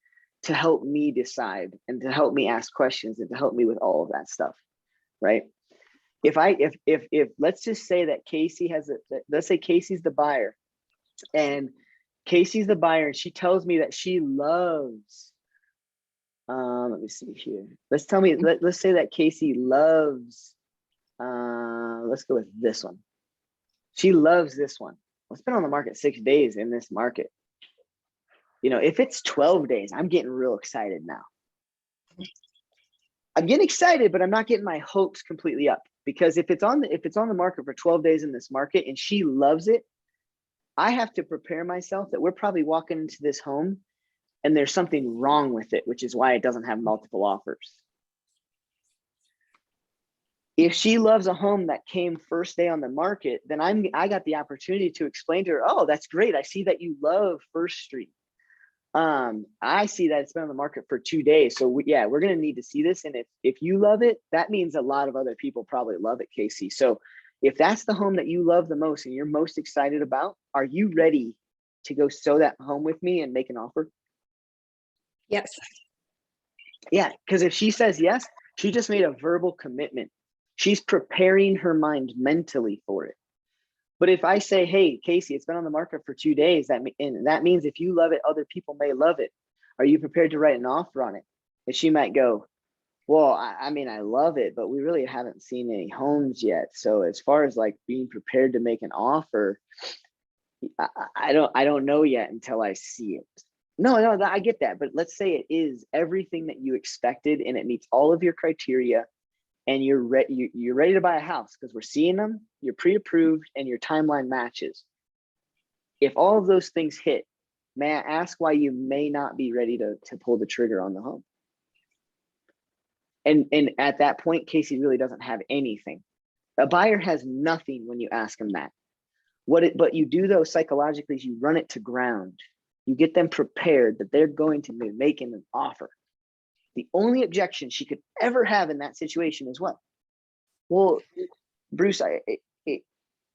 to help me decide and to help me ask questions and to help me with all of that stuff, right? If let's just say that Casey let's say Casey's the buyer, and Casey's the buyer and she tells me that she loves, let me see here. Let's say that Casey loves, let's go with this one. She loves this one. Well, it's been on the market 6 days in this market. You know, if it's 12 days, I'm getting real excited now. I'm getting excited, but I'm not getting my hopes completely up, because if it's on the market for 12 days in this market and she loves it, I have to prepare myself that we're probably walking into this home and there's something wrong with it, which is why it doesn't have multiple offers. If she loves a home that came first day on the market, then I got the opportunity to explain to her, oh, that's great. I see that you love First Street. I see that it's been on the market for 2 days. So we're going to need to see this. And if you love it, that means a lot of other people probably love it, Casey. So if that's the home that you love the most and you're most excited about, are you ready to go show that home with me and make an offer? Yes. Yeah, because if she says yes, she just made a verbal commitment. She's preparing her mind mentally for it. But if I say, hey, Casey, it's been on the market for 2 days, that means if you love it, other people may love it. Are you prepared to write an offer on it? And she might go, well, I mean, I love it, but we really haven't seen any homes yet. So as far as like being prepared to make an offer, I don't know yet until I see it. No, I get that. But let's say it is everything that you expected and it meets all of your criteria, and you're ready to buy a house because we're seeing them, you're pre-approved, and your timeline matches. If all of those things hit, may I ask why you may not be ready to pull the trigger on the home? And at that point, Casey really doesn't have anything. A buyer has nothing when you ask them that. But you do though psychologically is you run it to ground. You get them prepared that they're going to be making an offer. The only objection she could ever have in that situation is what? Well, Bruce, I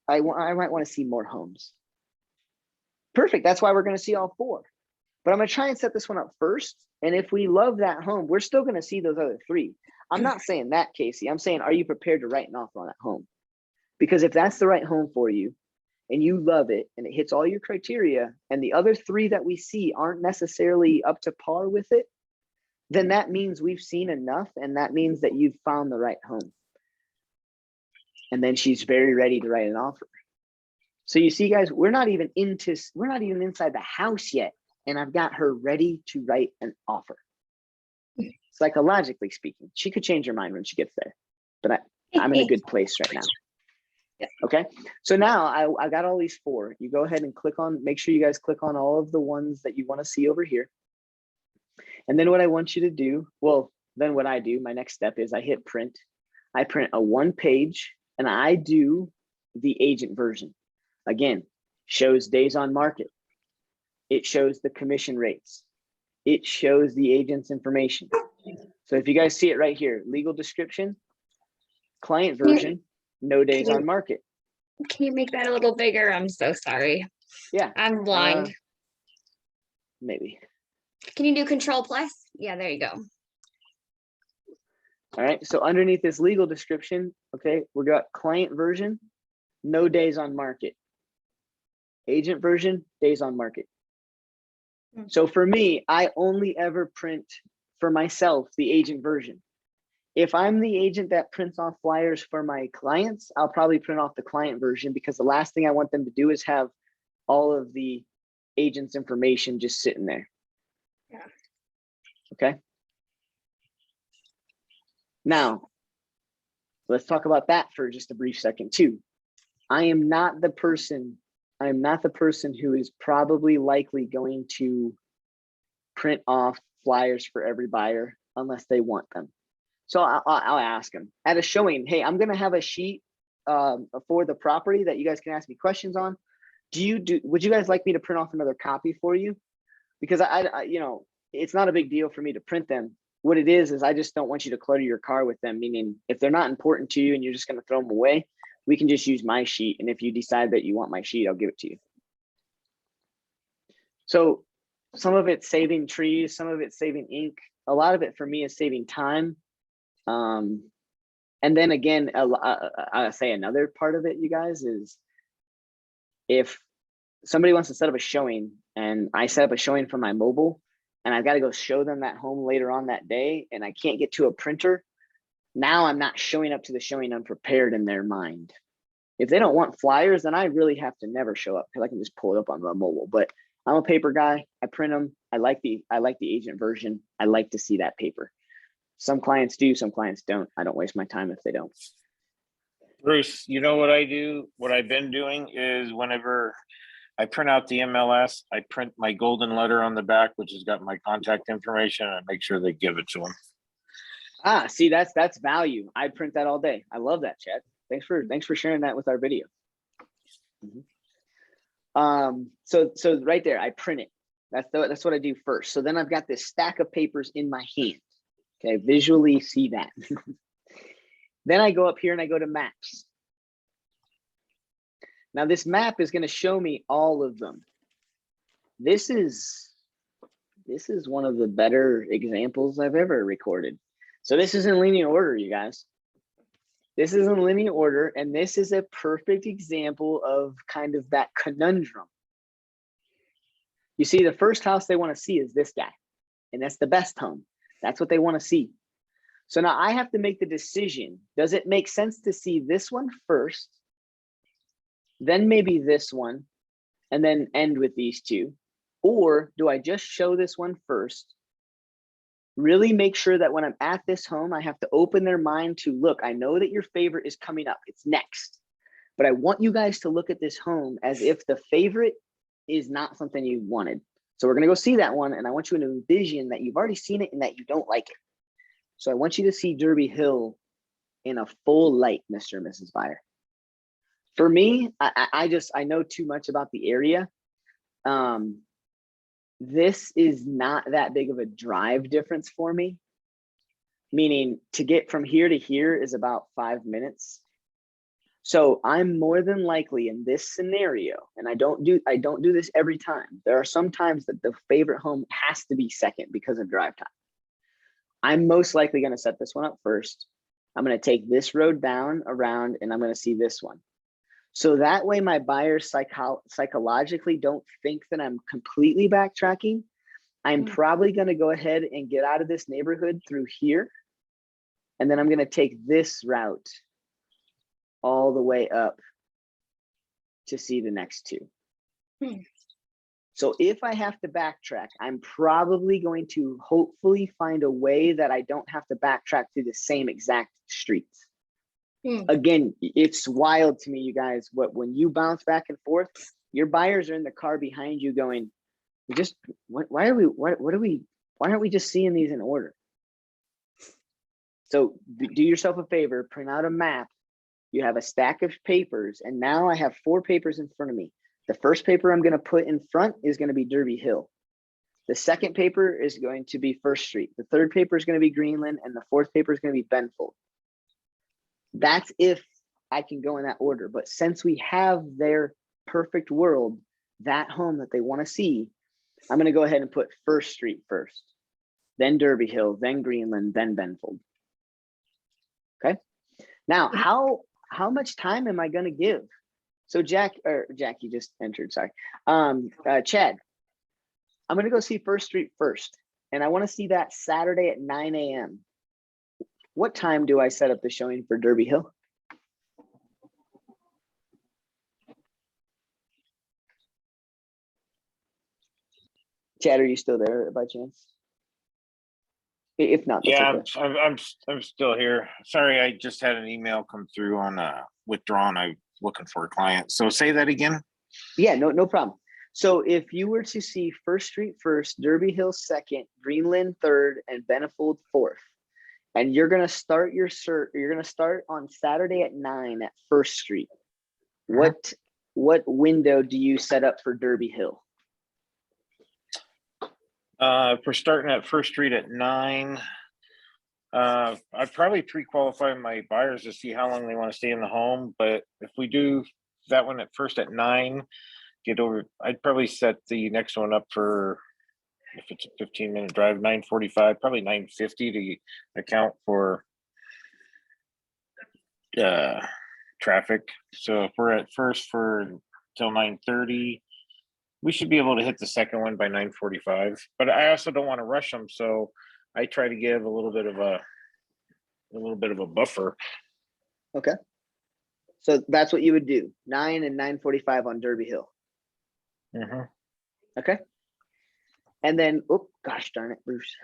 might want to see more homes. Perfect. That's why we're going to see all 4. But I'm going to try and set this one up first. And if we love that home, we're still going to see those other 3. I'm not saying that, Casey. I'm saying, are you prepared to write an offer on that home? Because if that's the right home for you and you love it and it hits all your criteria and the other 3 that we see aren't necessarily up to par with it, then that means we've seen enough, and that means that you've found the right home. And then she's very ready to write an offer. So you see, guys, we're not even inside the house yet, and I've got her ready to write an offer. Psychologically speaking, she could change her mind when she gets there, but I'm in a good place right now. Yeah. Okay, so now I got all these 4. You go ahead and make sure you guys click on all of the ones that you want to see over here. And then what I want you to do, what I do, my next step is I hit print. I print a 1-page and I do the agent version. Again, shows days on market. It shows the commission rates. It shows the agent's information. So if you guys see it right here, legal description, client version, no days on market. Can you make that a little bigger? I'm so sorry. Yeah. I'm blind. Maybe. Can you do control plus? Yeah, there you go. All right. So underneath this legal description, okay, we got client version, no days on market. Agent version, days on market. So for me, I only ever print for myself the agent version. If I'm the agent that prints off flyers for my clients, I'll probably print off the client version, because the last thing I want them to do is have all of the agent's information just sitting there. Yeah. Okay. Now, let's talk about that for just a brief second too. I am not the person who is probably likely going to print off flyers for every buyer unless they want them. So I'll ask them at a showing, hey, I'm gonna have a sheet for the property that you guys can ask me questions on. Would you guys like me to print off another copy for you? Because I you know, it's not a big deal for me to print them. What it is I just don't want you to clutter your car with them, meaning if they're not important to you and you're just gonna throw them away, we can just use my sheet. And if you decide that you want my sheet, I'll give it to you. So some of it's saving trees, some of it's saving ink. A lot of it for me is saving time. And then again, I'll say another part of it, you guys, is if somebody wants to set up a showing and I set up a showing for my mobile and I've got to go show them that home later on that day and I can't get to a printer, now I'm not showing up to the showing unprepared in their mind. If they don't want flyers, then I really have to never show up because I can just pull it up on my mobile. But I'm a paper guy. I print them. I like the agent version. I like to see that paper. Some clients do, some clients don't. I don't waste my time if they don't. Bruce, you know what I do? What I've been doing is whenever I print out the MLS, I print my golden letter on the back, which has got my contact information, and I make sure they give it to them. Ah, see, that's value. I print that all day. I love that, Chad. Thanks for sharing that with our video. So right there, I print it. That's what I do first. So then I've got this stack of papers in my hand. Okay, visually see that. Then I go up here and I go to maps. Now this map is going to show me all of them. This is one of the better examples I've ever recorded. So this is in linear order, you guys. This is in linear order, and this is a perfect example of kind of that conundrum. You see, the first house they want to see is this guy, and that's the best home. That's what they want to see. So now I have to make the decision. Does it make sense to see this one first, then maybe this one, and then end with these two? Or do I just show this one first, really make sure that when I'm at this home, I have to open their mind to, look, I know that your favorite is coming up, it's next, but I want you guys to look at this home as if the favorite is not something you wanted. So we're gonna go see that one, and I want you to envision that you've already seen it and that you don't like it. So I want you to see Derby Hill in a full light, Mr. and Mrs. Buyer. For me, I know too much about the area. This is not that big of a drive difference for me, meaning to get from here to here is about 5 minutes. So I'm more than likely in this scenario, and I don't do this every time. There are some times that the favorite home has to be second because of drive time. I'm most likely going to set this one up first. I'm going to take this road down around, and I'm going to see this one. So that way my buyers psychologically don't think that I'm completely backtracking. I'm probably going to go ahead and get out of this neighborhood through here. And then I'm going to take this route all the way up to see the next two. So if I have to backtrack, I'm probably going to hopefully find a way that I don't have to backtrack through the same exact streets. Again, it's wild to me, you guys, when you bounce back and forth, your buyers are in the car behind you going, why aren't we just seeing these in order? So do yourself a favor, print out a map. You have a stack of papers, and now I have 4 papers in front of me. The first paper I'm going to put in front is going to be Derby Hill. The second paper is going to be First Street. The third paper is going to be Greenland, and the fourth paper is going to be Benfold. That's if I can go in that order. But since we have their perfect world, that home that they want to see, I'm going to go ahead and put First Street first, then Derby Hill, then Greenland, then Benfold. Okay. Now, how much time am I going to give? So Jack, you just entered, sorry. Chad, I'm going to go see First Street first, and I want to see that Saturday at 9 a.m. What time do I set up the showing for Derby Hill? Chad, are you still there by chance? If not, that's Yeah, okay. I'm still here. Sorry, I just had an email come through on withdrawn. I'm looking for a client. So say that again. Yeah, no problem. So if you were to see First Street first, Derby Hill second, Greenland third, and Benfold fourth, and you're gonna start your you're gonna start on Saturday at 9 at First Street. What window do you set up for Derby Hill? If we're starting at First Street at 9, I'd probably pre-qualify my buyers to see how long they want to stay in the home. But if we do that one at first at 9, I'd probably set the next one up for, if it's a 15-minute drive, 9:45, probably 9:50 to account for traffic. So if we're at first for till 9:30, we should be able to hit the second one by 9:45. But I also don't want to rush them, so I try to give a little bit of a buffer. Okay. So that's what you would do, 9 and 9:45 on Derby Hill. Mm-hmm. Okay. And then, oh gosh darn it, Bruce.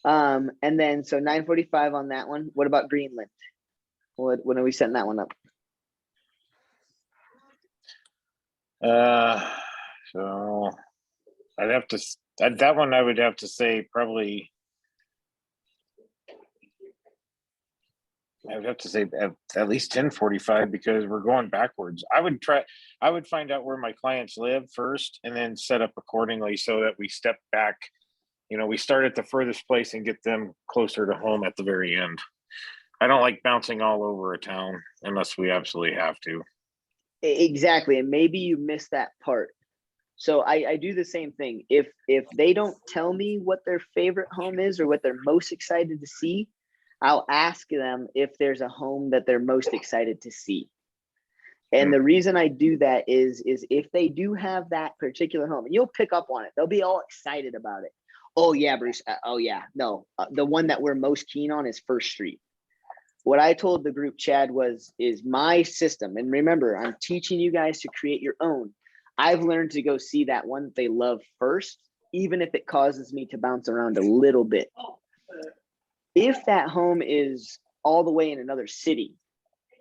And then so 9:45 on that one. What about Greenland? When are we setting that one up? So I'd have to that one. I would have to say probably. I would have to say at least 10:45 because we're going backwards. I would find out where my clients live first and then set up accordingly so that we step back. We start at the furthest place and get them closer to home at the very end. I don't like bouncing all over a town unless we absolutely have to. Exactly. And maybe you missed that part. So I do the same thing. If they don't tell me what their favorite home is or what they're most excited to see, I'll ask them if there's a home that they're most excited to see. And the reason I do that is if they do have that particular home, and you'll pick up on it, they'll be all excited about it. Oh yeah, Bruce. Oh yeah. No, the one that we're most keen on is First Street. What I told the group, Chad, is my system. And remember, I'm teaching you guys to create your own. I've learned to go see that one that they love first, even if it causes me to bounce around a little bit. If that home is all the way in another city,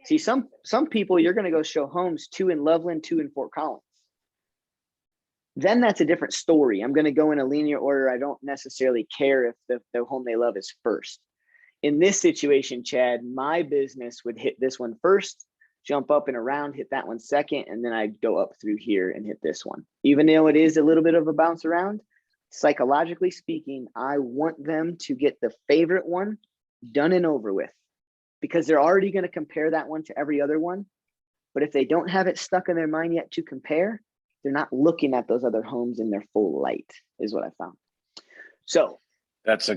see some people you're going to go show homes, 2 in Loveland, 2 in Fort Collins. Then that's a different story. I'm going to go in a linear order. I don't necessarily care if the home they love is first. In this situation, Chad, my business would hit this one first, jump up and around, hit that one second, and then I'd go up through here and hit this one. Even though it is a little bit of a bounce around, psychologically speaking, I want them to get the favorite one done and over with, because they're already going to compare that one to every other one. But if they don't have it stuck in their mind yet to compare, they're not looking at those other homes in their full light, is what I found. So that's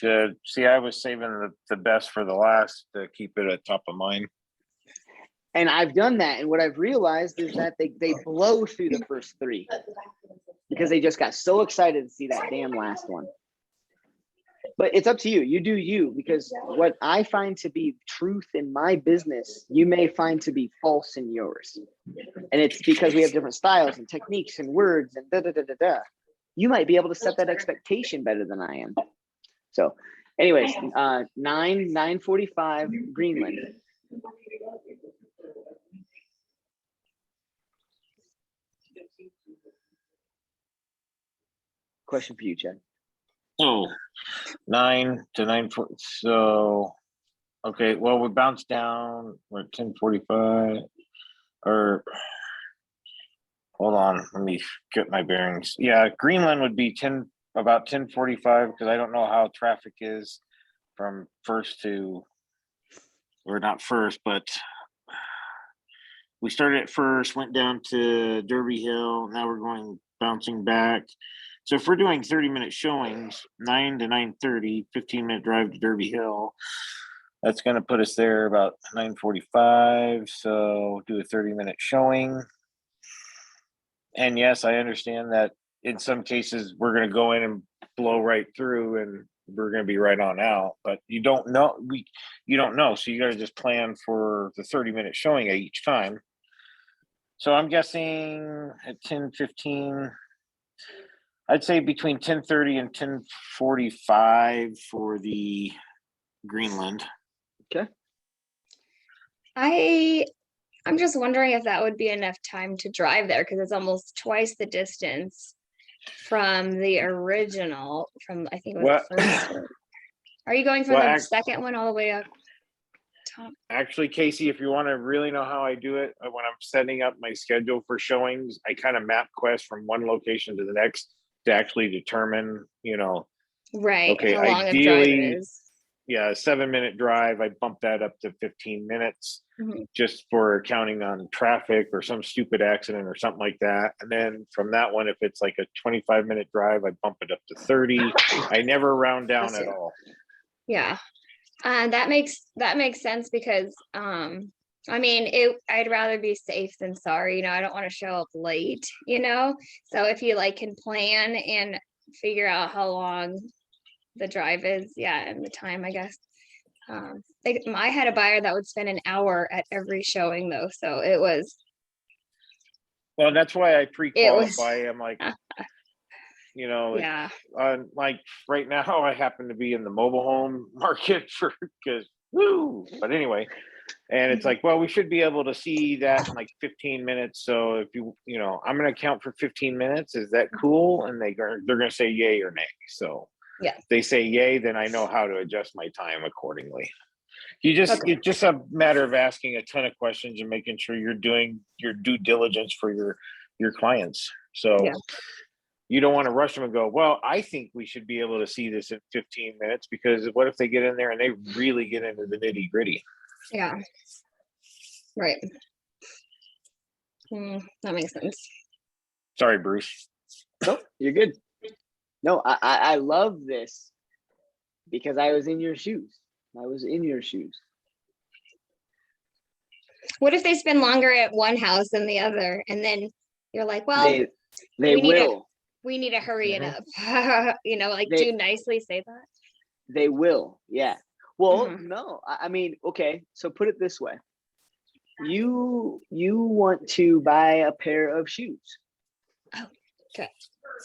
good. See, I was saving the best for the last to keep it at top of mind. And I've done that. And what I've realized is that they blow through the first 3 because they just got so excited to see that damn last one. But it's up to you. You do you, because what I find to be truth in my business, you may find to be false in yours. And it's because we have different styles and techniques and words and da-da-da-da-da. You might be able to set that expectation better than I am. So anyways, 9:45 Greenland. Question for you, Chad. Oh, 9 to 9. So Okay, well, we bounced down, we're at 10:45, or, hold on, let me get my bearings. Yeah, Greenland would be about 10:45, because I don't know how traffic is from first to, or not first, but we started at first, went down to Derby Hill, now we're going bouncing back. So if we're doing 30-minute showings, 9 to 9:30, 15-minute drive to Derby Hill, that's gonna put us there about 9:45, so do a 30-minute showing. And yes, I understand that in some cases, we're gonna go in and blow right through and we're gonna be right on out, but you don't know, you don't know, so you gotta just plan for the 30-minute showing at each time. So I'm guessing at 10:15, I'd say between 10:30 and 10:45 for the Greenland. I'm just wondering if that would be enough time to drive there, because it's almost twice the distance from the original, from I think it was the first one. Are you going from the second one all the way up top? Actually, Casey, if you want to really know how I do it, when I'm setting up my schedule for showings, I kind of map quest from one location to the next to actually determine, Right, okay, how long a drive it ideally, is. yeah, a 7-minute drive, I bump that up to 15 minutes Mhm. just for counting on traffic or some stupid accident or something like that. And then from that one, if it's like a 25-minute drive, I bump it up to 30. I never round down Bless at you. all. Yeah, that makes sense, because I mean, I'd rather be safe than sorry. I don't want to show up late. So if you can plan and figure out how long the drive is, yeah, and the time, I guess. I had a buyer that would spend an hour at every showing though, so it was. Well, that's why I was- pre-qualify. I'm like, Yeah. like right now I happen to be in the mobile home market but anyway, and it's like, well, we should be able to see that in like 15 minutes. So if I'm going to count for 15 minutes. Is that cool? And they're going to say yay or nay. So Yeah. if they say yay, then I know how to adjust my time accordingly. It's just a matter of asking a ton of questions and making sure you're doing your due diligence for your clients. So Yeah. you don't want to rush them and go, well, I think we should be able to see this in 15 minutes, because what if they get in there and they really get into the nitty gritty? Yeah. Right. That makes sense. Sorry, Bruce. Nope, you're good. No, I love this because I was in your shoes. What if they spend longer at one house than the other, and then you're like, well, they will. We need to hurry it up. They- do nicely say that. They will, yeah. Well, no, I mean, okay, so put it this way. You want to buy a pair of shoes. Oh, okay.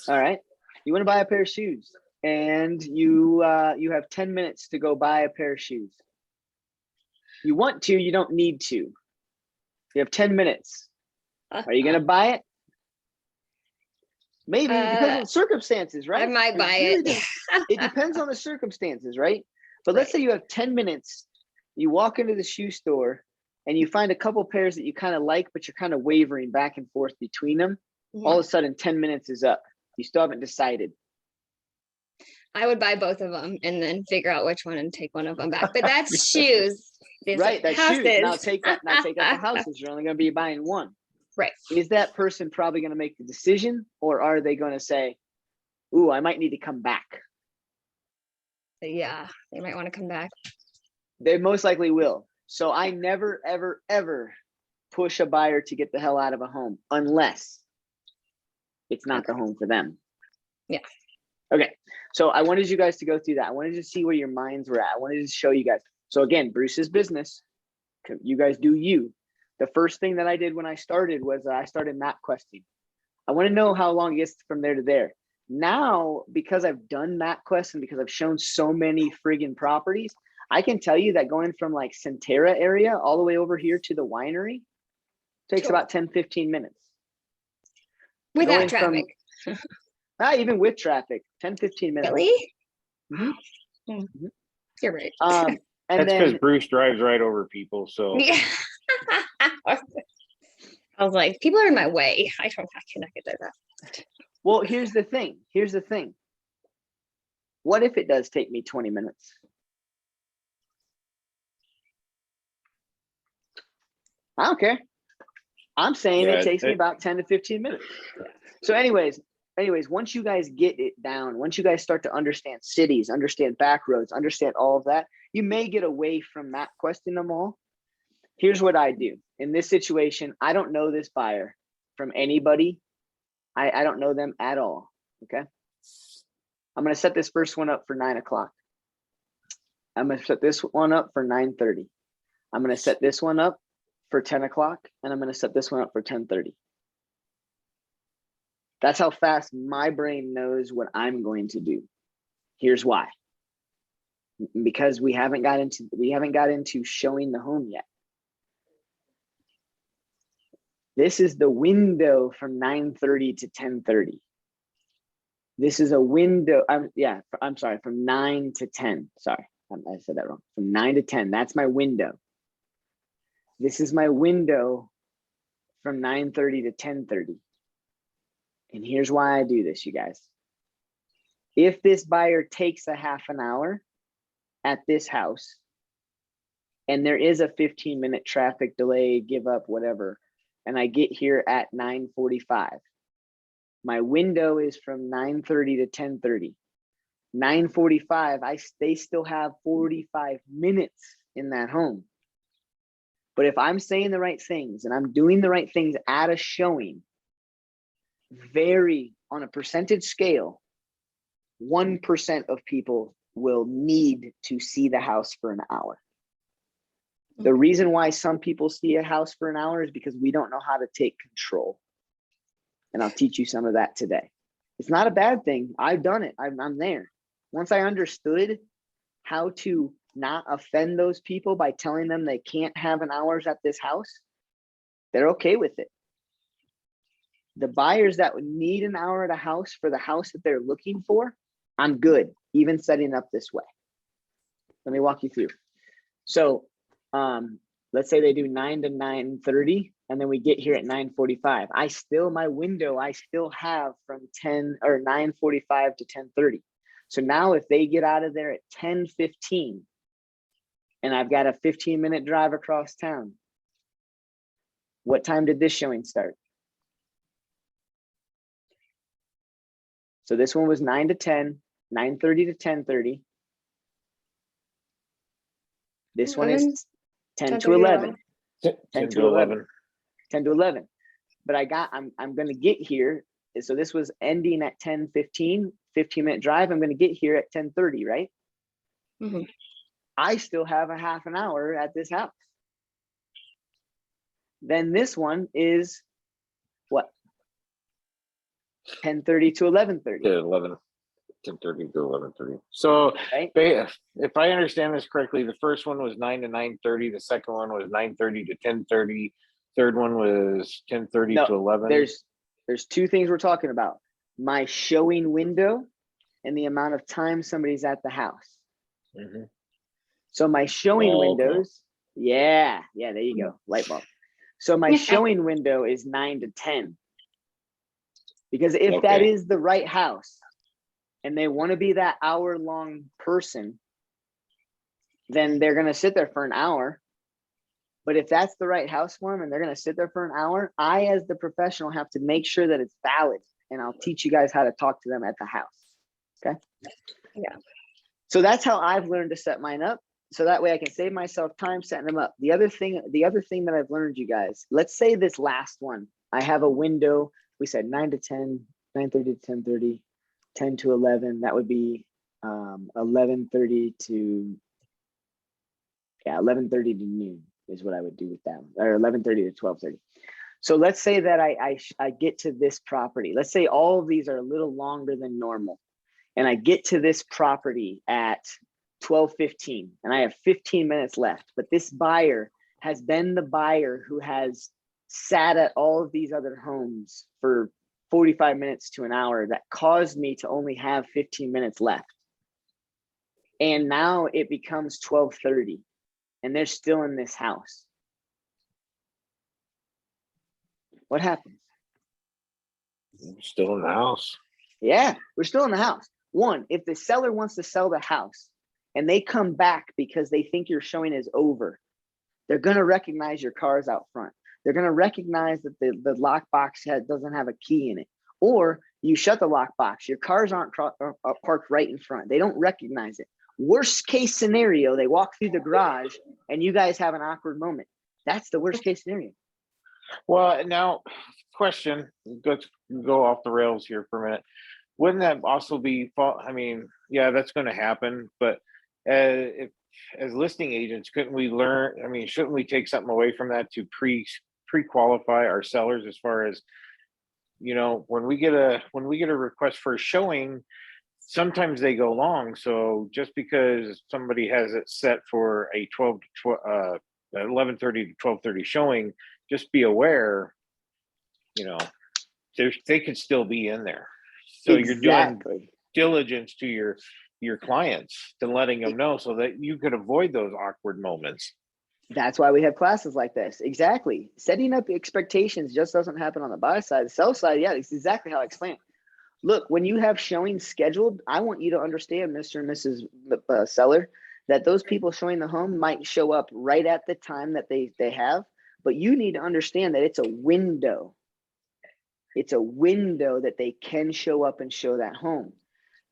All right. You want to buy a pair of shoes, and you have 10 minutes to go buy a pair of shoes. You want to, you don't need to. You have 10 minutes. Are you going to buy it? Maybe, it depends on the circumstances, right? I might buy it. It depends on the circumstances, right? But let's say you have 10 minutes, you walk into the shoe store and you find a couple pairs that you kind of like, but you're kind of wavering back and forth between them. Yeah. All of a sudden 10 minutes is up. You still haven't decided. I would buy both of them and then figure out which one and take one of them back. But that's shoes. Right, that's houses. shoes. Now take out the houses. You're only going to be buying one. Right. Is that person probably going to make the decision, or are they going to say, ooh, I might need to come back? Yeah, they might want to come back. They most likely will. So I never, ever, ever push a buyer to get the hell out of a home unless it's not the home for them. Yeah. Okay. So I wanted you guys to go through that. I wanted to see where your minds were at. I wanted to show you guys. So again, Bruce's business. You guys do you. The first thing that I did when I started was I started map questing. I want to know how long it gets from there to there. Now, because I've done MapQuest and because I've shown so many friggin' properties, I can tell you that going from like Centera area all the way over here to the winery takes about 10, 15 minutes. Without traffic. Not even with traffic, 10, 15 minutes. Really? Mm-hmm. You're right. And That's because then, Bruce drives right over people, so. Yeah. I was like, people are in my way. I cannot get that. well, here's the thing. Here's the thing. What if it does take me 20 minutes? I don't care. I'm saying Yeah, it takes me about 10 to 15 minutes. So anyways, once you guys get it down, once you guys start to understand cities, understand back roads, understand all of that, you may get away from map questing them all. Here's what I do. In this situation, I don't know this buyer from anybody. I don't know them at all, okay? I'm gonna set this first one up for 9 o'clock. I'm gonna set this one up for 9:30. I'm gonna set this one up for 10 o'clock, and I'm gonna set this one up for 10:30. That's how fast my brain knows what I'm going to do. Here's why. Because we haven't got into showing the home yet. This is the window from 9:30 to 10:30. This is a window. I'm sorry, from 9 to 10. Sorry, I said that wrong. From 9 to 10. That's my window. This is my window from 9:30 to 10:30. And here's why I do this, you guys. If this buyer takes a half an hour at this house, and there is a 15-minute traffic delay, give up, whatever, and I get here at 9:45, my window is from 9:30 to 10:30. 9:45, they still have 45 minutes in that home. But if I'm saying the right things and I'm doing the right things at a showing, on a percentage scale, 1% of people will need to see the house for an hour. The reason why some people see a house for an hour is because we don't know how to take control. And I'll teach you some of that today. It's not a bad thing. I've done it. I'm there. Once I understood how to not offend those people by telling them they can't have an hours at this house, they're okay with it. The buyers that would need an hour at a house for the house that they're looking for, I'm good, even setting up this way. Let me walk you through. So let's say they do 9 to 9:30, and then we get here at 9:45. My window, I still have from 9:45 to 10:30. So now if they get out of there at 10:15, and I've got a 15-minute drive across town, what time did this showing start? So this one was 9 to 10, 9:30 to 10:30. This one is 10 to 11. 10 to 11. 10 to 11. But I'm going to get here. So this was ending at 10:15, 15-minute drive. I'm going to get here at 10:30, right? Mhm. I still have a half an hour at this house. Then this one is what? 10:30 to 11:30. To 11, 10:30 to 11:30. So Right? if I understand this correctly, the first one was 9 to 9:30. The second one was 9:30 to 10:30. Third one was 10:30 No, to 11. There's two things we're talking about. My showing window and the amount of time somebody's at the house. Mhm. So my showing Okay. windows, yeah, there you go, light bulb. So my showing window is 9 to 10. Because if that Okay. is the right house and they want to be that hour-long person, then they're going to sit there for an hour. But if that's the right house for them and they're going to sit there for an hour, I, as the professional, have to make sure that it's valid. And I'll teach you guys how to talk to them at the house. Okay. Yeah. So that's how I've learned to set mine up. So that way I can save myself time setting them up. The other thing that I've learned, you guys, let's say this last one, I have a window. We said 9 to 10, 9:30 to 10:30, 10 to 11. That would be 11:30 to 11:30 to noon is what I would do with that, or 11:30 to 12:30. So let's say that I get to this property. Let's say all of these are a little longer than normal, and I get to this property at 12:15, and I have 15 minutes left. But this buyer has been the buyer who has sat at all of these other homes for 45 minutes to an hour that caused me to only have 15 minutes left. And now it becomes 12:30 and they're still in this house. What happens? Still in the house. Yeah, we're still in the house. One, if the seller wants to sell the house and they come back because they think your showing is over, they're going to recognize your car's out front. They're going to recognize that the lockbox doesn't have a key in it. Or you shut the lockbox, your cars aren't parked right in front. They don't recognize it. Worst case scenario, they walk through the garage and you guys have an awkward moment. That's the worst case scenario. Well, now, question, let's go off the rails here for a minute. Wouldn't that also be fault? I mean, yeah, that's going to happen, but if, as listing agents, couldn't we learn? I mean, shouldn't we take something away from that to pre-qualify our sellers as far as, you know, when we get a request for a showing, sometimes they go long. So just because somebody has it set for a 11:30 to 12:30 showing, just be aware, you know, they could still be in there. So you're doing diligence to your clients to letting them know so that you could avoid those awkward moments. That's why we have classes like this. Exactly. Setting up expectations just doesn't happen on the buy side. The sell side, yeah, it's exactly how I explained. Look, when you have showings scheduled, I want you to understand, Mr. and Mrs. Seller, that those people showing the home might show up right at the time that they have, but you need to understand that it's a window. It's a window that they can show up and show that home.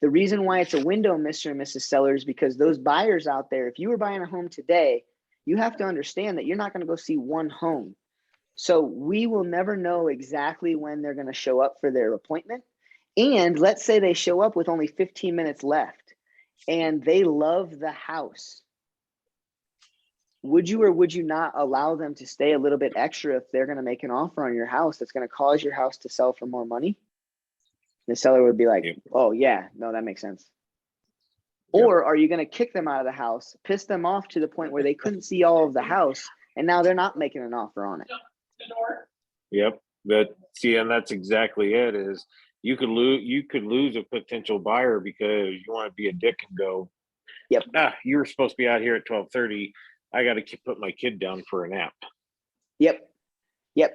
The reason why it's a window, Mr. and Mrs. Seller, is because those buyers out there, if you were buying a home today, you have to understand that you're not going to go see one home. So we will never know exactly when they're going to show up for their appointment. And let's say they show up with only 15 minutes left and they love the house. Would you or would you not allow them to stay a little bit extra if they're going to make an offer on your house that's going to cause your house to sell for more money? The seller would be like, oh yeah, no, that makes sense. Or are you going to kick them out of the house, piss them off to the point where they couldn't see all of the house, and now they're not making an offer on it? Yep. And that's exactly it. Is you could lose a potential buyer because you want to be a dick and go, yep, you were supposed to be out here at 12:30. I got to put my kid down for a nap. Yep.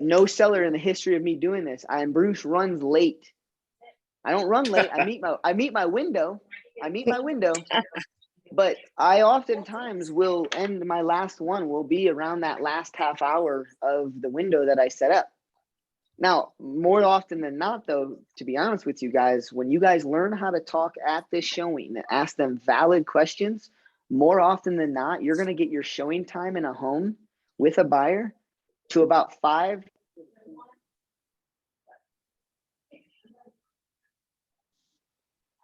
No seller in the history of me doing this. Bruce runs late. I don't run late. I meet my window. But I oftentimes will end my last one will be around that last half hour of the window that I set up. Now, more often than not, though, to be honest with you guys, when you guys learn how to talk at this showing and ask them valid questions, more often than not, you're going to get your showing time in a home with a buyer to about 5.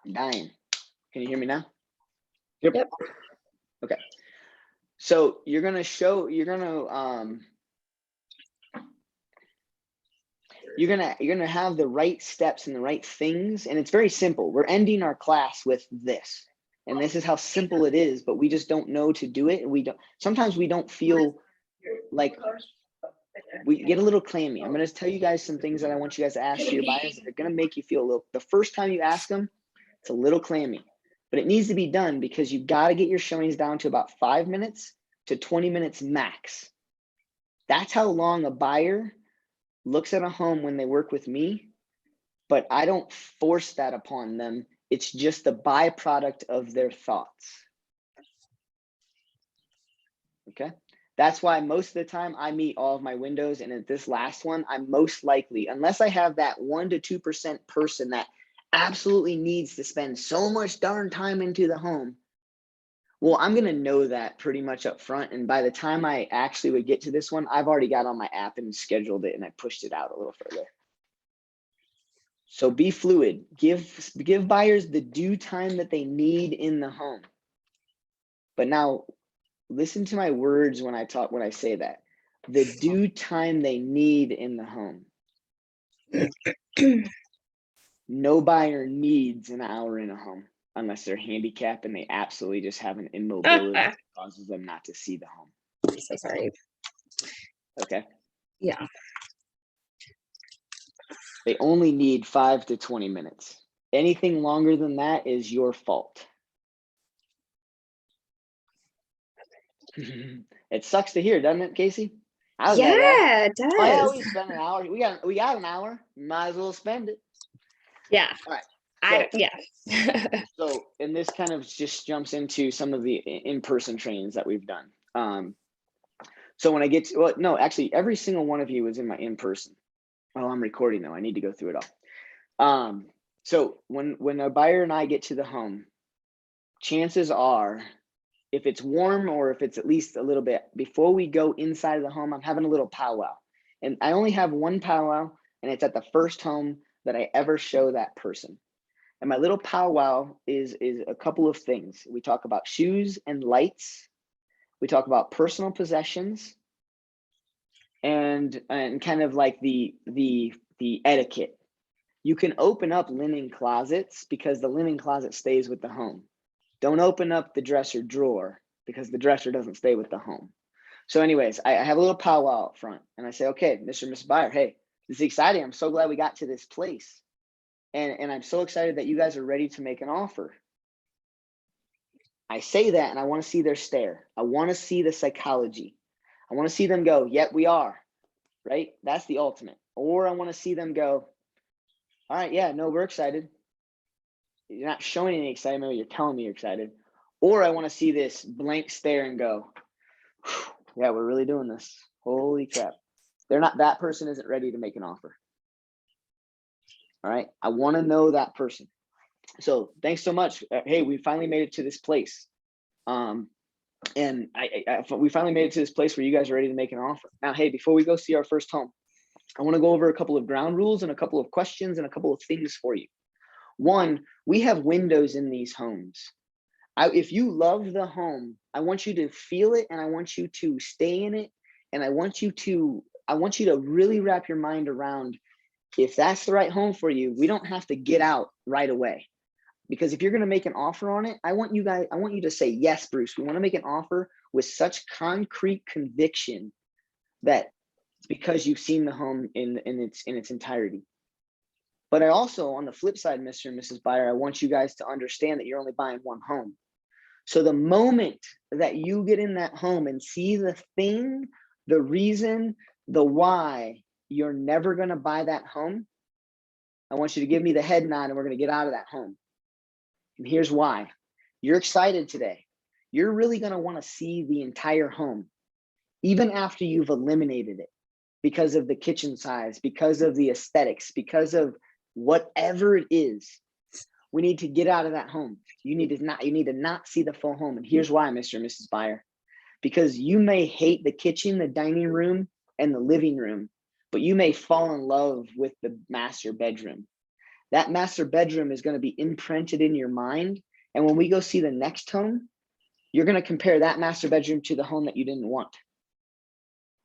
I'm dying. Can you hear me now? Yep. Okay. So you're gonna have the right steps and the right things, and it's very simple. We're ending our class with this, and this is how simple it is, but we just don't know to do it, and sometimes we don't feel like we get a little clammy. I'm going to tell you guys some things that I want you guys to ask to your buyers that are going to make you feel a little, the first time you ask them, it's a little clammy, but it needs to be done because you've got to get your showings down to about 5 minutes to 20 minutes max. That's how long a buyer looks at a home when they work with me, but I don't force that upon them. It's just the byproduct of their thoughts. Okay. That's why most of the time I meet all of my windows. And at this last one, I'm most likely, unless I have that 1% to 2% person that absolutely needs to spend so much darn time into the home, well, I'm going to know that pretty much up front. And by the time I actually would get to this one, I've already got on my app and scheduled it and I pushed it out a little further. So be fluid. Give buyers the due time that they need in the home. But now listen to my words when I say that. The due time they need in the home. No buyer needs an hour in a home unless they're handicapped and they absolutely just have an immobility that causes them not to see the home. I'm so sorry. Okay. Yeah. They only need 5 to 20 minutes. Anything longer than that is your fault. It sucks to hear, doesn't it, Casey? I was that guy. Yeah, it Well, does. we spent an hour. We got an hour. Might as well spend it. Yeah. All right. Yeah. So, and this kind of just jumps into some of the in-person trainings that we've done. So when I get to, well, no, actually, every single one of you is in my in-person. Oh, I'm recording though. I need to go through it all. So when a buyer and I get to the home, chances are, if it's warm or if it's at least a little bit, before we go inside of the home, I'm having a little powwow. And I only have one powwow, and it's at the first home that I ever show that person. And my little powwow is a couple of things. We talk about shoes and lights. We talk about personal possessions, and kind of like the etiquette. You can open up linen closets because the linen closet stays with the home. Don't open up the dresser drawer because the dresser doesn't stay with the home. So anyways, I have a little powwow up front, and I say, okay, Mr. and Miss Buyer, hey, this is exciting. I'm so glad we got to this place. And I'm so excited that you guys are ready to make an offer. I say that, and I want to see their stare. I want to see the psychology. I want to see them go, yep, we are, right? That's the ultimate. Or I want to see them go, all right, yeah, no, we're excited. You're not showing any excitement, you're telling me you're excited. Or I want to see this blank stare and go, yeah, we're really doing this. Holy crap. That person isn't ready to make an offer. All right. I want to know that person. So thanks so much. Hey, we finally made it to this place. And we finally made it to this place where you guys are ready to make an offer. Now, hey, before we go see our first home, I want to go over a couple of ground rules and a couple of questions and a couple of things for you. One, we have windows in these homes. If you love the home, I want you to feel it, and I want you to stay in it. And I want you to really wrap your mind around, if that's the right home for you, we don't have to get out right away. Because if you're going to make an offer on it, I want you to say, yes, Bruce, we want to make an offer with such concrete conviction that it's because you've seen the home in its entirety. But I also, on the flip side, Mr. and Mrs. Buyer, I want you guys to understand that you're only buying one home. So the moment that you get in that home and see the thing, the reason, the why you're never going to buy that home, I want you to give me the head nod, and we're going to get out of that home. And here's why. You're excited today. You're really going to want to see the entire home, even after you've eliminated it, because of the kitchen size, because of the aesthetics, because of whatever it is. We need to get out of that home. You need to not see the full home. And here's why, Mr. and Mrs. Buyer. Because you may hate the kitchen, the dining room, and the living room, but you may fall in love with the master bedroom. That master bedroom is going to be imprinted in your mind. And when we go see the next home, you're going to compare that master bedroom to the home that you didn't want.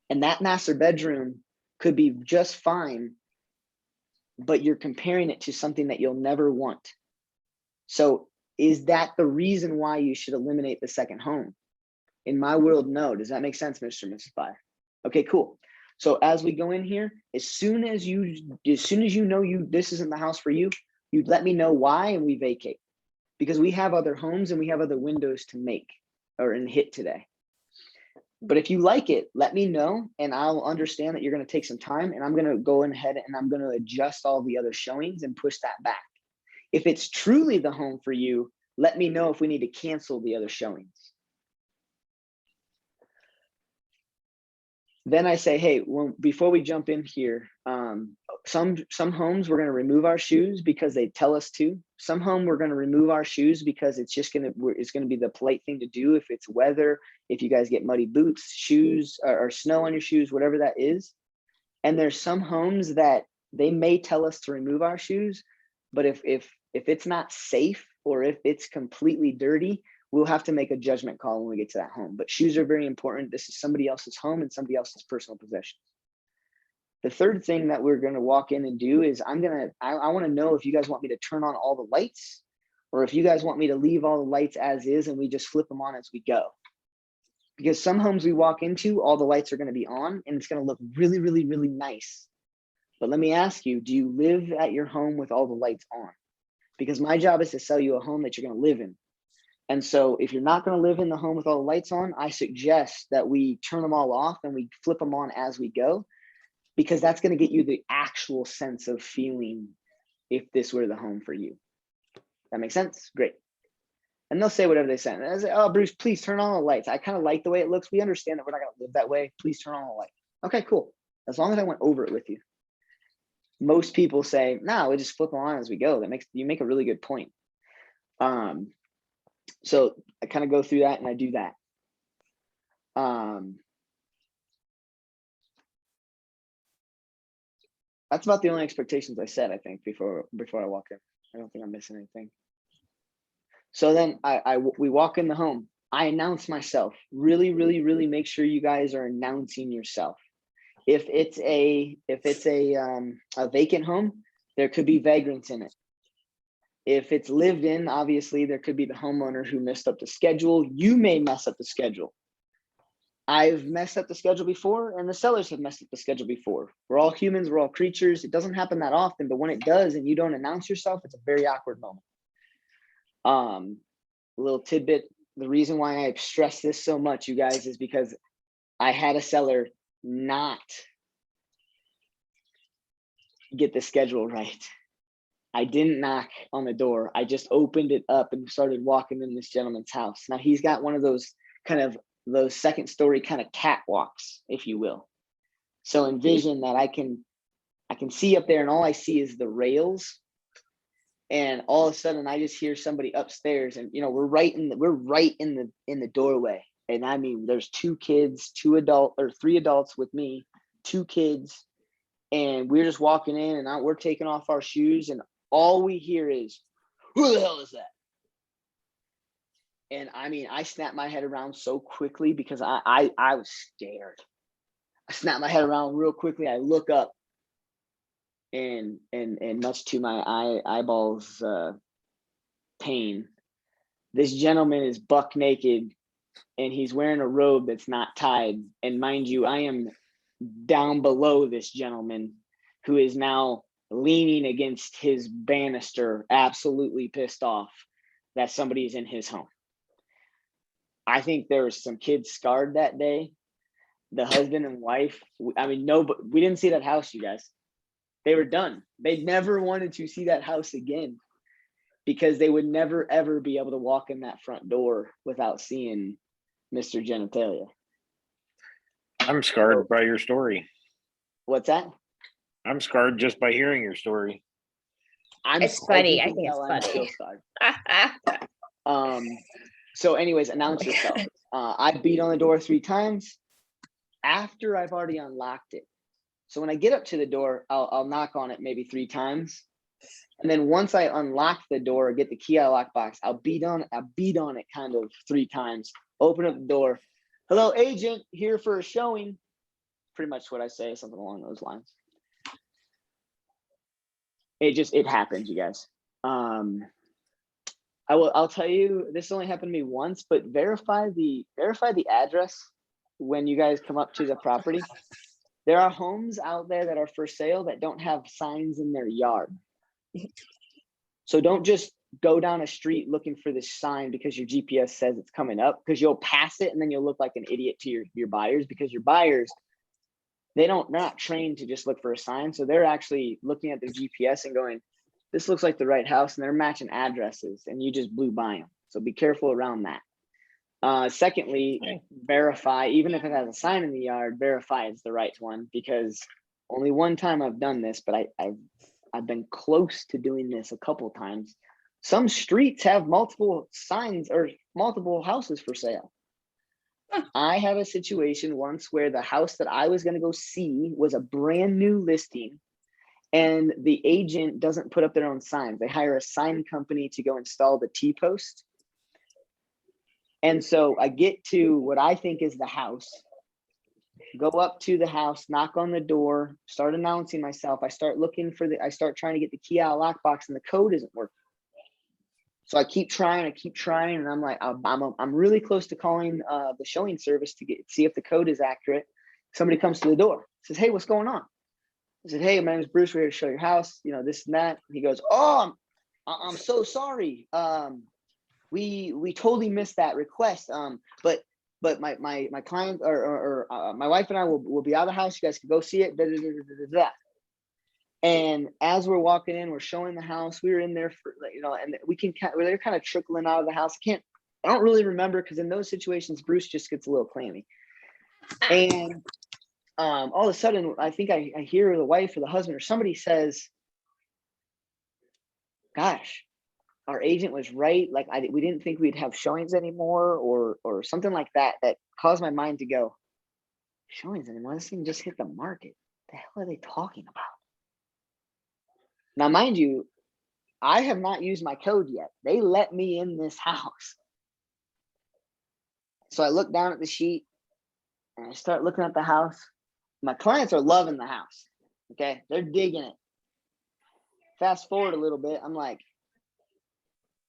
And that master bedroom could be just fine, but you're comparing it to something that you'll never want. So is that the reason why you should eliminate the second home? In my world, no. Does that make sense, Mr. and Mrs. Buyer? Okay, cool. So as we go in here, as soon as you know this isn't the house for you, you let me know why, and we vacate. Because we have other homes and we have other windows to make and hit today. But if you like it, let me know, and I'll understand that you're going to take some time, and I'm going to go ahead and I'm going to adjust all the other showings and push that back. If it's truly the home for you, let me know if we need to cancel the other showings. Then I say, hey, before we jump in here, some homes we're going to remove our shoes because they tell us to. Some home we're going to remove our shoes because it's going to be the polite thing to do if it's weather, if you guys get muddy boots, shoes, or snow on your shoes, whatever that is. And there's some homes that they may tell us to remove our shoes, but if it's not safe or if it's completely dirty, we'll have to make a judgment call when we get to that home. But shoes are very important. This is somebody else's home and somebody else's personal possessions. The third thing that we're going to walk in and do is I want to know if you guys want me to turn on all the lights, or if you guys want me to leave all the lights as is and we just flip them on as we go. Because some homes we walk into, all the lights are going to be on and it's going to look really, really, really nice. But let me ask you, do you live at your home with all the lights on? Because my job is to sell you a home that you're going to live in. And so if you're not going to live in the home with all the lights on, I suggest that we turn them all off and we flip them on as we go, because that's going to get you the actual sense of feeling if this were the home for you. That makes sense? Great. And they'll say whatever they say. And I say, oh, Bruce, please turn on the lights. I kind of like the way it looks. We understand that we're not going to live that way. Please turn on the light. Okay, cool. As long as I went over it with you. Most people say, no, we just flip them on as we go. You make a really good point. So I kind of go through that and I do that. That's about the only expectations I set, I think, before I walk in. I don't think I'm missing anything. So then we walk in the home. I announce myself. Really, really, really make sure you guys are announcing yourself. If it's a vacant home, there could be vagrants in it. If it's lived in, obviously there could be the homeowner who messed up the schedule. You may mess up the schedule. I've messed up the schedule before, and the sellers have messed up the schedule before. We're all humans, we're all creatures. It doesn't happen that often, but when it does and you don't announce yourself, it's a very awkward moment. A little tidbit, the reason why I stress this so much, you guys, is because I had a seller not get the schedule right. I didn't knock on the door. I just opened it up and started walking in this gentleman's house. Now he's got one of those those second story kind of catwalks, if you will. So envision that I can see up there and all I see is the rails. And all of a sudden I just hear somebody upstairs, and we're right in the doorway. And I mean, there's 2 kids, 3 adults with me, 2 kids, and we're just walking in and we're taking off our shoes, and all we hear is, who the hell is that? And I mean, I snapped my head around so quickly because I was scared. I snapped my head around real quickly. I look up, and much to my eyeballs pain, this gentleman is buck naked and he's wearing a robe that's not tied. And mind you, I am down below this gentleman, who is now leaning against his banister, absolutely pissed off that somebody's in his home. I think there was some kids scarred that day. The husband and wife, I mean, no, but we didn't see that house, you guys. They were done. They never wanted to see that house again, because they would never, ever be able to walk in that front door without seeing Mr. Genitalia. I'm scarred by your story. What's that? I'm scarred just by hearing your story. It's funny. I think it's funny. So anyways, announce yourself. I beat on the door 3 times after I've already unlocked it. So when I get up to the door, I'll knock on it maybe 3 times. And then once I unlock the door or get the key out of the lockbox, I'll beat on it kind of 3 times. Open up the door. Hello, agent, here for a showing. Pretty much what I say, something along those lines. It happens, you guys. I'll tell you, this only happened to me once, but verify the address when you guys come up to the property. There are homes out there that are for sale that don't have signs in their yard. So don't just go down a street looking for this sign because your GPS says it's coming up, because you'll pass it and then you'll look like an idiot to your buyers, because your buyers, they're not trained to just look for a sign. So they're actually looking at their GPS and going, this looks like the right house, and they're matching addresses, and you just blew by them. So be careful around that. Secondly, verify, even if it has a sign in the yard, verify it's the right one, because only one time I've done this, but I've been close to doing this a couple times. Some streets have multiple signs or multiple houses for sale. I have a situation once where the house that I was going to go see was a brand new listing, and the agent doesn't put up their own signs. They hire a sign company to go install the T-post. And so I get to what I think is the house, go up to the house, knock on the door, start announcing myself. I start trying to get the key out of the lockbox, and the code isn't working. So I keep trying, and I'm like, I'm really close to calling the showing service to see if the code is accurate. Somebody comes to the door, says, hey, what's going on? I said, hey, my name is Bruce. We're here to show your house, this and that. And he goes, oh, I'm so sorry. we totally missed that request. But my client or my wife and I will be out of the house. You guys can go see it. Da, da, da, da, da, da. And as we're walking in, we're showing the house. We were in there for, you know, and they're kind of trickling out of the house. I don't really remember, because in those situations, Bruce just gets a little clammy. And all of a sudden, I think I hear the wife or the husband or somebody says, "Gosh, our agent was right. Like we didn't think we'd have showings anymore," or something like that. That caused my mind to go, "Showings anymore? This thing just hit the market. The hell are they talking about?" Now, mind you, I have not used my code yet. They let me in this house. So I look down at the sheet and I start looking at the house. My clients are loving the house. Okay. They're digging it. Fast forward a little bit. I'm like,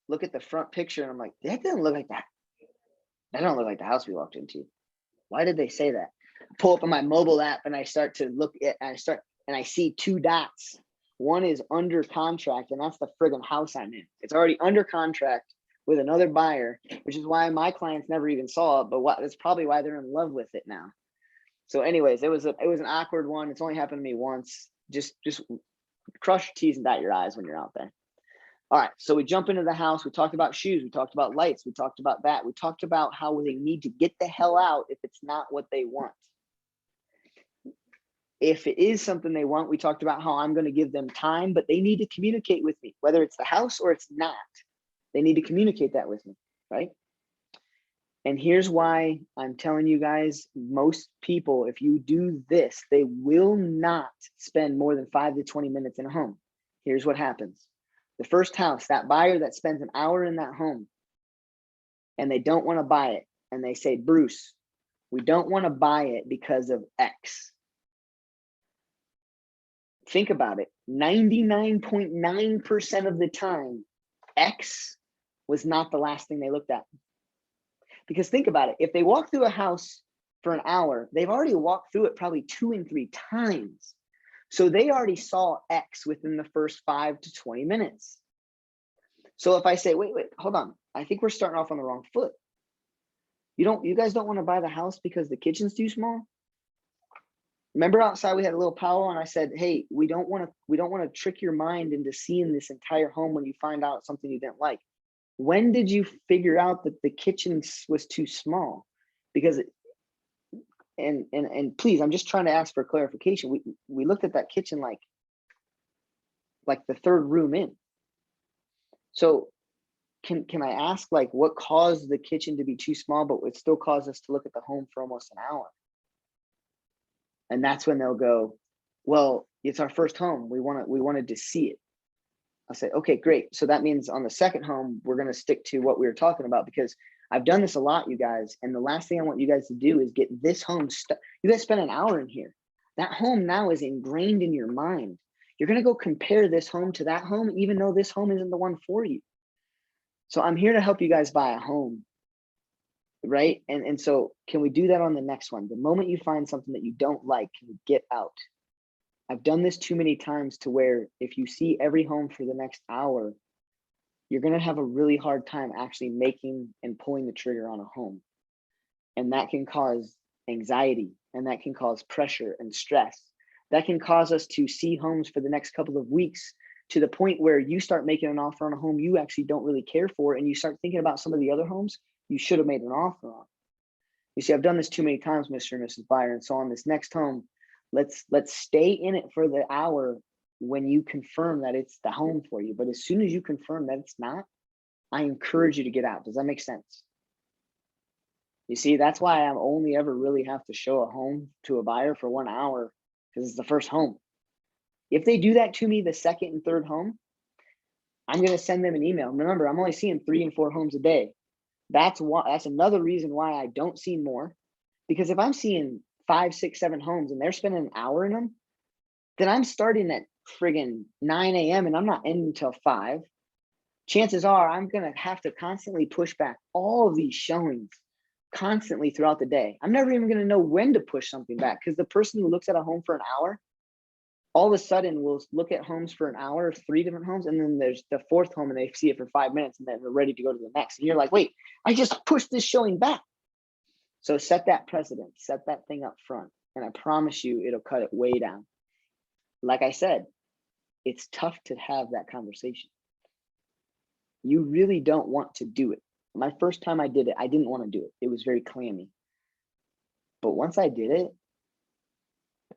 look at the front picture. And I'm like, that doesn't look like that. That don't look like the house we walked into. Why did they say that? I pull up on my mobile app and I start to look at, and I see 2 dots. One is under contract, and that's the friggin' house I'm in. It's already under contract with another buyer, which is why my clients never even saw it, but that's probably why they're in love with it now. So anyways, it was an awkward one. It's only happened to me once. Just cross your T's and dot your I's when you're out there. All right, so we jump into the house. We talked about shoes. We talked about lights. We talked about that. We talked about how they need to get the hell out if it's not what they want. If it is something they want, we talked about how I'm going to give them time, but they need to communicate with me, whether it's the house or it's not. They need to communicate that with me, right? And here's why I'm telling you guys, most people, if you do this, they will not spend more than 5 to 20 minutes in a home. Here's what happens. The first house, that buyer that spends an hour in that home and they don't want to buy it, and they say, "Bruce, we don't want to buy it because of X." Think about it. 99.9% of the time, X was not the last thing they looked at. Because think about it. If they walk through a house for an hour, they've already walked through it probably 2 and 3 times. So they already saw X within the first 5 to 20 minutes. So if I say, wait, hold on. I think we're starting off on the wrong foot. You guys don't want to buy the house because the kitchen's too small? Remember outside we had a little powwow and I said, hey, we don't want to trick your mind into seeing this entire home when you find out something you didn't like. When did you figure out that the kitchen was too small? Because and please, I'm just trying to ask for clarification. We looked at that kitchen like the 3rd room in. So can I ask, like, what caused the kitchen to be too small, but it still caused us to look at the home for almost an hour? And that's when they'll go, well, it's our first home. We wanted to see it. I say, okay, great. So that means on the second home, we're going to stick to what we were talking about, because I've done this a lot, you guys. And the last thing I want you guys to do is get this home stuck. You guys spent an hour in here. That home now is ingrained in your mind. You're going to go compare this home to that home, even though this home isn't the one for you. So I'm here to help you guys buy a home. Right. And so can we do that on the next one? The moment you find something that you don't like, can you get out? I've done this too many times to where if you see every home for the next hour, you're going to have a really hard time actually making and pulling the trigger on a home. And that can cause anxiety, and that can cause pressure and stress. That can cause us to see homes for the next couple of weeks, to the point where you start making an offer on a home you actually don't really care for, and you start thinking about some of the other homes you should have made an offer on. You see, I've done this too many times, Mr. and Mrs. Buyer. And so on this next home, let's stay in it for the hour when you confirm that it's the home for you. But as soon as you confirm that it's not, I encourage you to get out. Does that make sense? You see, that's why I only ever really have to show a home to a buyer for 1 hour, because it's the first home. If they do that to me the second and third home, I'm going to send them an email. Remember, I'm only seeing 3 and 4 homes a day. That's another reason why I don't see more, because if I'm seeing 5, 6, 7 homes and they're spending an hour in them, then I'm starting at friggin' 9 a.m. and I'm not ending until 5. Chances are I'm going to have to constantly push back all of these showings constantly throughout the day. I'm never even going to know when to push something back, because the person who looks at a home for an hour all of a sudden we'll look at homes for an hour, 3 different homes, and then there's the 4th home and they see it for 5 minutes and then they're ready to go to the next. And you're like, wait, I just pushed this showing back. So set that precedent, set that thing up front, and I promise you it'll cut it way down. Like I said, it's tough to have that conversation. You really don't want to do it. My first time I did it, I didn't want to do it. It was very clammy. But once I did it,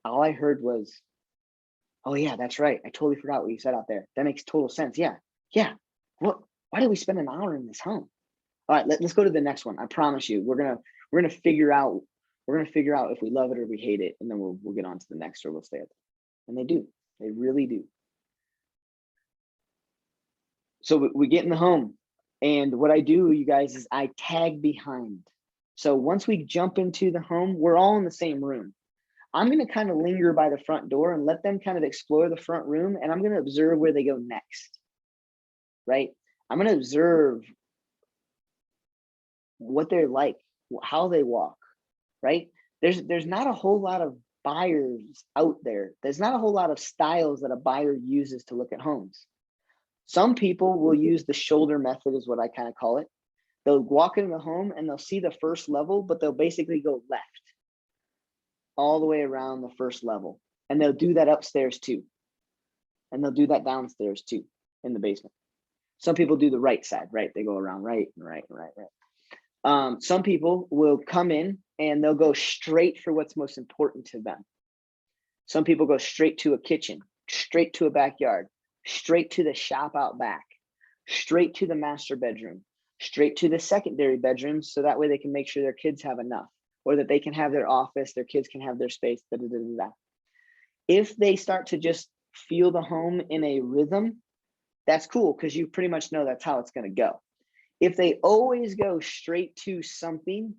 all I heard was, oh yeah, that's right. I totally forgot what you said out there. That makes total sense. Yeah. What? Why did we spend an hour in this home? All right, let's go to the next one. I promise you, we're gonna figure out if we love it or we hate it, and then we'll get on to the next, or we'll stay at it. And they do. They really do. So we get in the home, and what I do, you guys, is I tag behind. So once we jump into the home, we're all in the same room. I'm going to kind of linger by the front door and let them kind of explore the front room, and I'm going to observe where they go next, right? I'm going to observe what they're like, how they walk, right? There's not a whole lot of buyers out there. There's not a whole lot of styles that a buyer uses to look at homes. Some people will use the shoulder method, is what I kind of call it. They'll walk into the home and they'll see the first level, but they'll basically go left all the way around the first level. And they'll do that upstairs too. And they'll do that downstairs too, in the basement. Some people do the right side, right? They go around right and right and right, right. Some people will come in and they'll go straight for what's most important to them. Some people go straight to a kitchen, straight to a backyard, straight to the shop out back, straight to the master bedroom, straight to the secondary bedrooms, so that way they can make sure their kids have enough, or that they can have their office, their kids can have their space, da, da, da, da, da. If they start to just feel the home in a rhythm, that's cool, because you pretty much know that's how it's going to go. If they always go straight to something,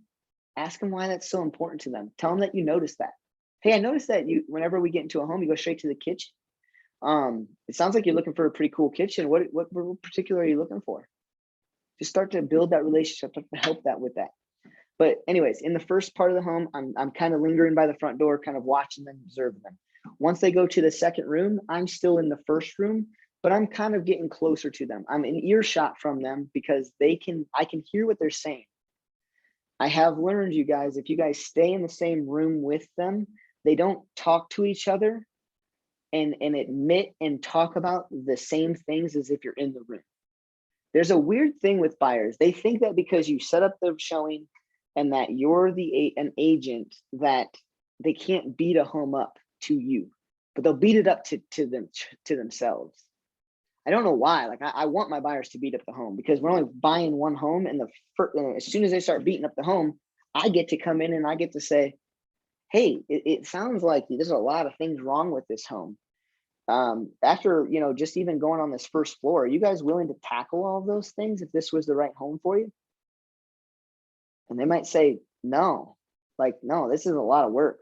ask them why that's so important to them. Tell them that you noticed that. Hey, I noticed that whenever we get into a home, you go straight to the kitchen. It sounds like you're looking for a pretty cool kitchen. What particular are you looking for? Just start to build that relationship, to help that with that. But anyways, in the first part of the home, I'm kind of lingering by the front door, kind of watching them, observing them. Once they go to the second room, I'm still in the first room, but I'm kind of getting closer to them. I'm in earshot from them because I can hear what they're saying. I have learned, you guys, if you guys stay in the same room with them, they don't talk to each other and admit and talk about the same things as if you're in the room. There's a weird thing with buyers. They think that because you set up the showing and that you're an agent, that they can't beat a home up to you, but they'll beat it up to themselves. I don't know why. Like I want my buyers to beat up the home, because we're only buying one home, and as soon as they start beating up the home, I get to come in and I get to say, hey, it sounds like there's a lot of things wrong with this home. After, just even going on this first floor, are you guys willing to tackle all of those things if this was the right home for you? And they might say, no, this is a lot of work.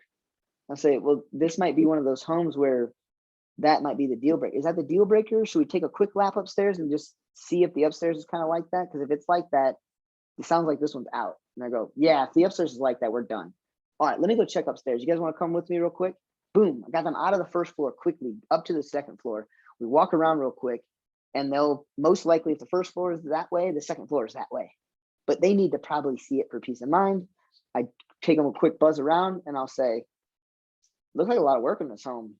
I'll say, well, this might be one of those homes where that might be the deal breaker. Is that the deal breaker? Should we take a quick lap upstairs and just see if the upstairs is kind of like that? Because if it's like that, it sounds like this one's out. And I go, yeah, if the upstairs is like that, we're done. All right, let me go check upstairs. You guys want to come with me real quick? Boom, I got them out of the first floor quickly up to the second floor. We walk around real quick, and they'll most likely, if the first floor is that way, the second floor is that way. But they need to probably see it for peace of mind. I take them a quick buzz around and I'll say, looks like a lot of work in this home.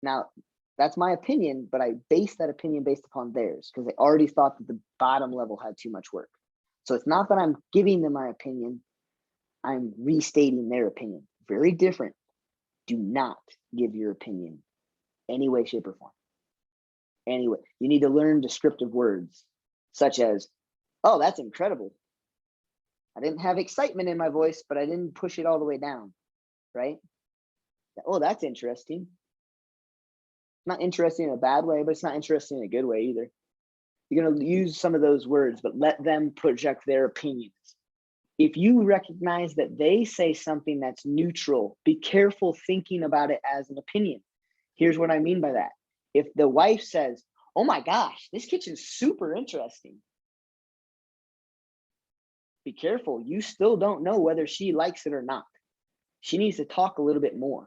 Now, that's my opinion, but I base that opinion based upon theirs, because they already thought that the bottom level had too much work. So it's not that I'm giving them my opinion, I'm restating their opinion. Very different. Do not give your opinion any way, shape, or form. Anyway, you need to learn descriptive words such as, oh, that's incredible. I didn't have excitement in my voice, but I didn't push it all the way down, right? Oh, that's interesting. Not interesting in a bad way, but it's not interesting in a good way either. You're going to use some of those words, but let them project their opinions. If you recognize that they say something that's neutral, be careful thinking about it as an opinion. Here's what I mean by that. If the wife says, oh my gosh, this kitchen's super interesting, be careful. You still don't know whether she likes it or not. She needs to talk a little bit more.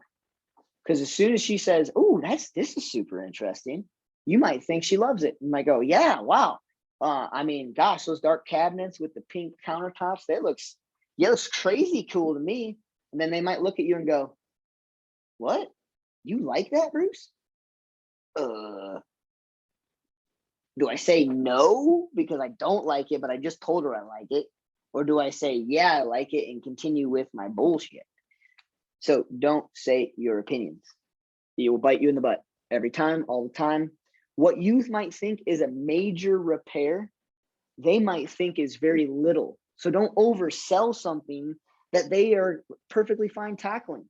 Because as soon as she says, oh, this is super interesting, you might think she loves it. You might go, yeah, wow. I mean, gosh, those dark cabinets with the pink countertops, that looks crazy cool to me. And then they might look at you and go, what? You like that, Bruce? Do I say no because I don't like it, but I just told her I like it? Or do I say, yeah, I like it and continue with my bullshit? So don't say your opinions. It will bite you in the butt every time, all the time. What you might think is a major repair, they might think is very little. So don't oversell something that they are perfectly fine tackling,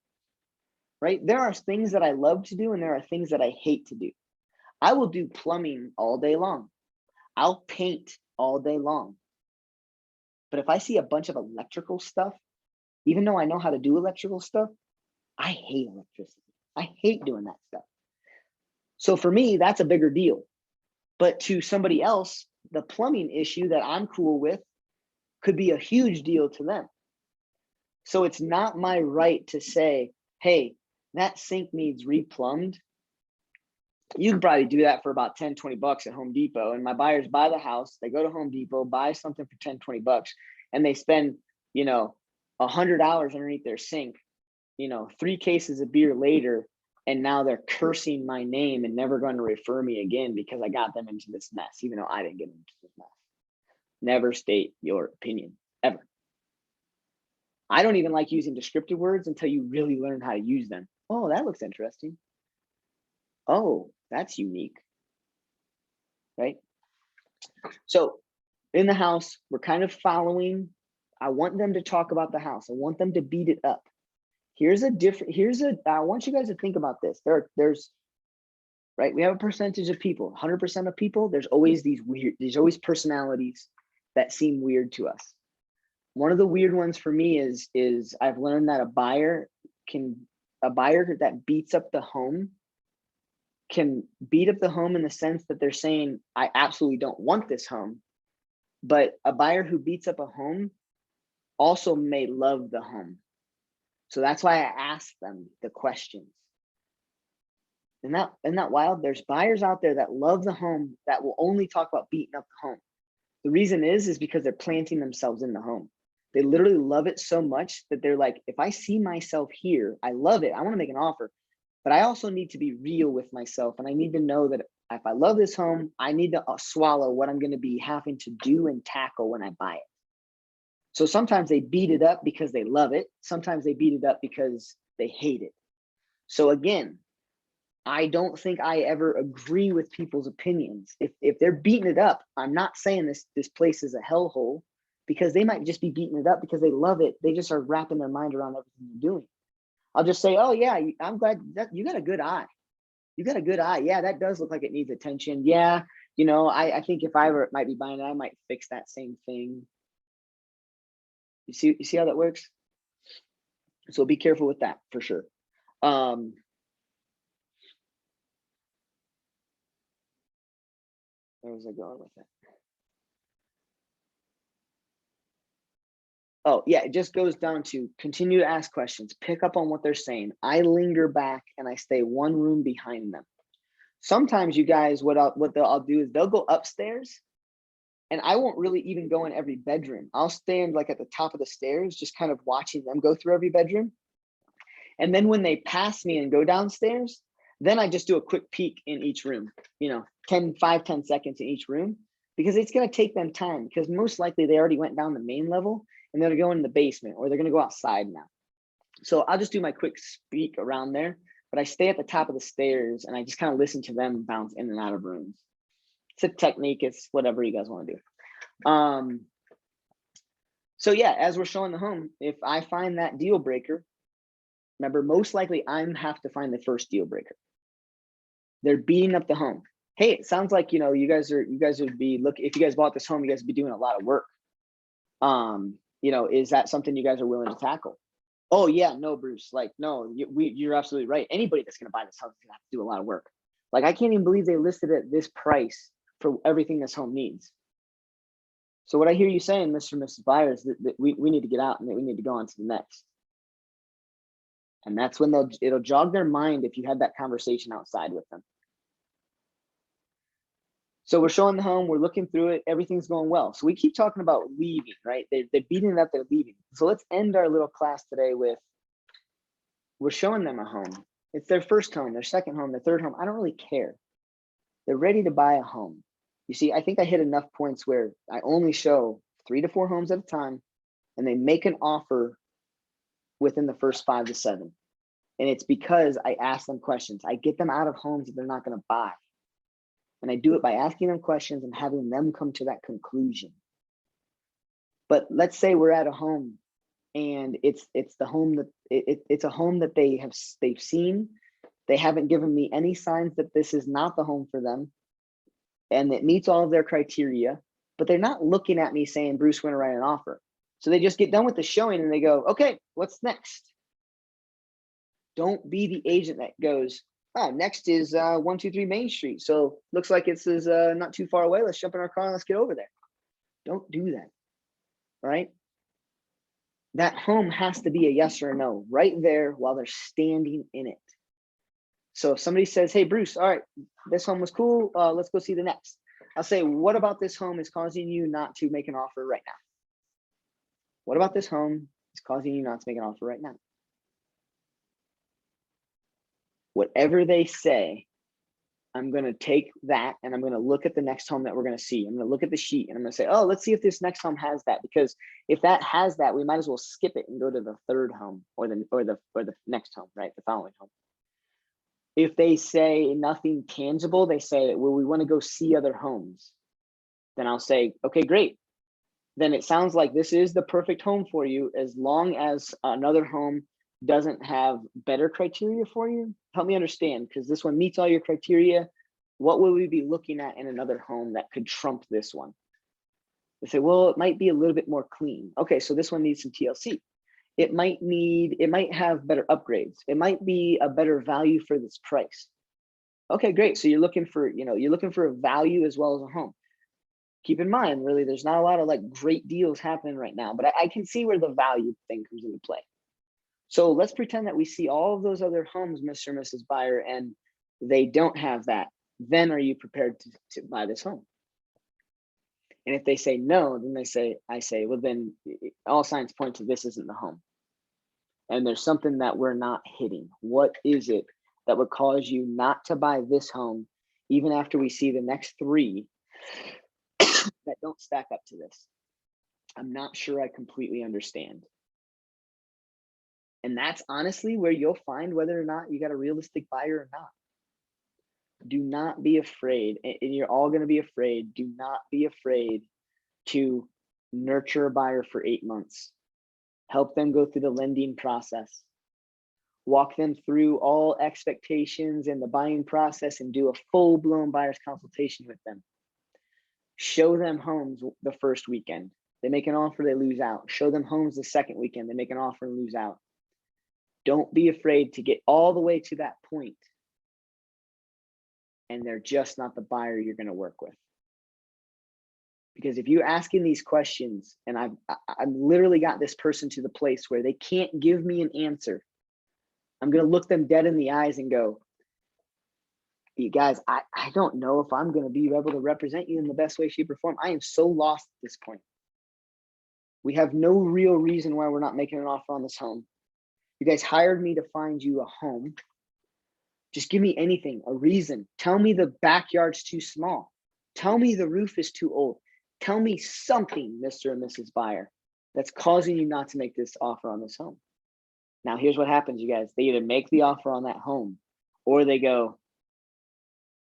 right? There are things that I love to do and there are things that I hate to do. I will do plumbing all day long. I'll paint all day long. But if I see a bunch of electrical stuff, even though I know how to do electrical stuff, I hate electricity. I hate doing that stuff. So for me, that's a bigger deal. But to somebody else, the plumbing issue that I'm cool with could be a huge deal to them. So it's not my right to say, hey, that sink needs replumbed. You can probably do that for about 10, 20 bucks at Home Depot. And my buyers buy the house, they go to Home Depot, buy something for 10, 20 bucks, and they spend, $100 underneath their sink, 3 cases of beer later, and now they're cursing my name and never going to refer me again because I got them into this mess, even though I didn't get into this mess. Never state your opinion, ever. I don't even like using descriptive words until you really learn how to use them. Oh, that looks interesting. Oh, that's unique, right? So in the house, we're kind of following. I want them to talk about the house. I want them to beat it up. I want you guys to think about this. There's, right? We have a percentage of people, 100% of people. There's always there's always personalities that seem weird to us. One of the weird ones for me is I've learned that a buyer that beats up the home can beat up the home in the sense that they're saying, I absolutely don't want this home. But a buyer who beats up a home also may love the home. So that's why I ask them the questions. Isn't that wild? There's buyers out there that love the home that will only talk about beating up the home. The reason is because they're planting themselves in the home. They literally love it so much that they're like, if I see myself here, I love it. I want to make an offer, but I also need to be real with myself. And I need to know that if I love this home, I need to swallow what I'm going to be having to do and tackle when I buy it. So sometimes they beat it up because they love it. Sometimes they beat it up because they hate it. So again, I don't think I ever agree with people's opinions. If they're beating it up, I'm not saying this place is a hellhole, because they might just be beating it up because they love it. They just are wrapping their mind around everything you're doing. I'll just say, oh yeah, I'm glad that you got a good eye. You got a good eye. Yeah, that does look like it needs attention. Yeah, I think if I might be buying it, I might fix that same thing. You see how that works? So be careful with that for sure. Where was I going with that? Oh yeah, it just goes down to continue to ask questions, pick up on what they're saying. I linger back and I stay one room behind them. Sometimes you guys, what I'll do is they'll go upstairs and I won't really even go in every bedroom. I'll stand like at the top of the stairs, just kind of watching them go through every bedroom. And then when they pass me and go downstairs, then I just do a quick peek in each room, 10 seconds in each room, because it's going to take them time, because most likely they already went down the main level and they're going in the basement, or they're going to go outside now. So I'll just do my quick speak around there, but I stay at the top of the stairs and I just kind of listen to them bounce in and out of rooms. It's a technique. It's whatever you guys want to do. So yeah, as we're showing the home, if I find that deal breaker, remember, most likely I'm have to find the first deal breaker. They're beating up the home. Hey, it sounds like, you guys would be if you guys bought this home, you guys would be doing a lot of work. Is that something you guys are willing to tackle? Oh yeah, no, Bruce, like, no, you're absolutely right. Anybody that's going to buy this house is going to have to do a lot of work. Like, I can't even believe they listed it at this price for everything this home needs. So what I hear you saying, Mr. and Mrs. Buyers, that we need to get out and that we need to go on to the next. And that's when it'll jog their mind if you had that conversation outside with them. So we're showing the home, we're looking through it, everything's going well. So we keep talking about leaving, right? They're beating it up, they're leaving. So let's end our little class today with, we're showing them a home. It's their first home, their second home, their third home. I don't really care. They're ready to buy a home. You see, I think I hit enough points where I only show 3 to 4 homes at a time, and they make an offer within the first 5 to 7. And it's because I ask them questions. I get them out of homes that they're not going to buy. And I do it by asking them questions and having them come to that conclusion. But let's say we're at a home and it's the home that it's a home that they've seen. They haven't given me any signs that this is not the home for them and it meets all of their criteria, but they're not looking at me saying, Bruce, we're going to write an offer. So they just get done with the showing and they go, okay, what's next? Don't be the agent that goes, oh, next is 123 Main Street. So looks like it's not too far away. Let's jump in our car and let's get over there. Don't do that, right? That home has to be a yes or a no right there while they're standing in it. So if somebody says, hey, Bruce, all right, this home was cool. Let's go see the next. I'll say, what about this home is causing you not to make an offer right now? What about this home is causing you not to make an offer right now? Whatever they say, I'm going to take that and I'm going to look at the next home that we're going to see. I'm going to look at the sheet and I'm going to say, oh, let's see if this next home has that, because if that has that, we might as well skip it and go to the third home or the next home, right? The following home. If they say nothing tangible, they say, well, we want to go see other homes. Then I'll say, okay, great. Then it sounds like this is the perfect home for you as long as another home doesn't have better criteria for you. Help me understand, because this one meets all your criteria. What will we be looking at in another home that could trump this one? They say, well, it might be a little bit more clean. Okay, so this one needs some TLC. It might have better upgrades. It might be a better value for this price. Okay, great. So you're looking for a value as well as a home. Keep in mind, really, there's not a lot of like great deals happening right now, but I can see where the value thing comes into play. So let's pretend that we see all of those other homes, Mr. and Mrs. Buyer, and they don't have that. Then are you prepared to buy this home? And if they say no, then I say, well, then all signs point to this isn't the home. And there's something that we're not hitting. What is it that would cause you not to buy this home, even after we see the next 3 that don't stack up to this? I'm not sure I completely understand. And that's honestly where you'll find whether or not you got a realistic buyer or not. Do not be afraid, and you're all going to be afraid. Do not be afraid to nurture a buyer for 8 months. Help them go through the lending process. Walk them through all expectations and the buying process and do a full-blown buyer's consultation with them. Show them homes the first weekend. They make an offer, they lose out. Show them homes the second weekend. They make an offer and lose out. Don't be afraid to get all the way to that point and they're just not the buyer you're going to work with. Because if you're asking these questions, and I've literally got this person to the place where they can't give me an answer, I'm going to look them dead in the eyes and go, you guys, I don't know if I'm going to be able to represent you in the best way, shape, or form. I am so lost at this point. We have no real reason why we're not making an offer on this home. You guys hired me to find you a home. Just give me anything, a reason. Tell me the backyard's too small. Tell me the roof is too old. Tell me something, Mr. and Mrs. Buyer, that's causing you not to make this offer on this home. Now, here's what happens, you guys. They either make the offer on that home or they go,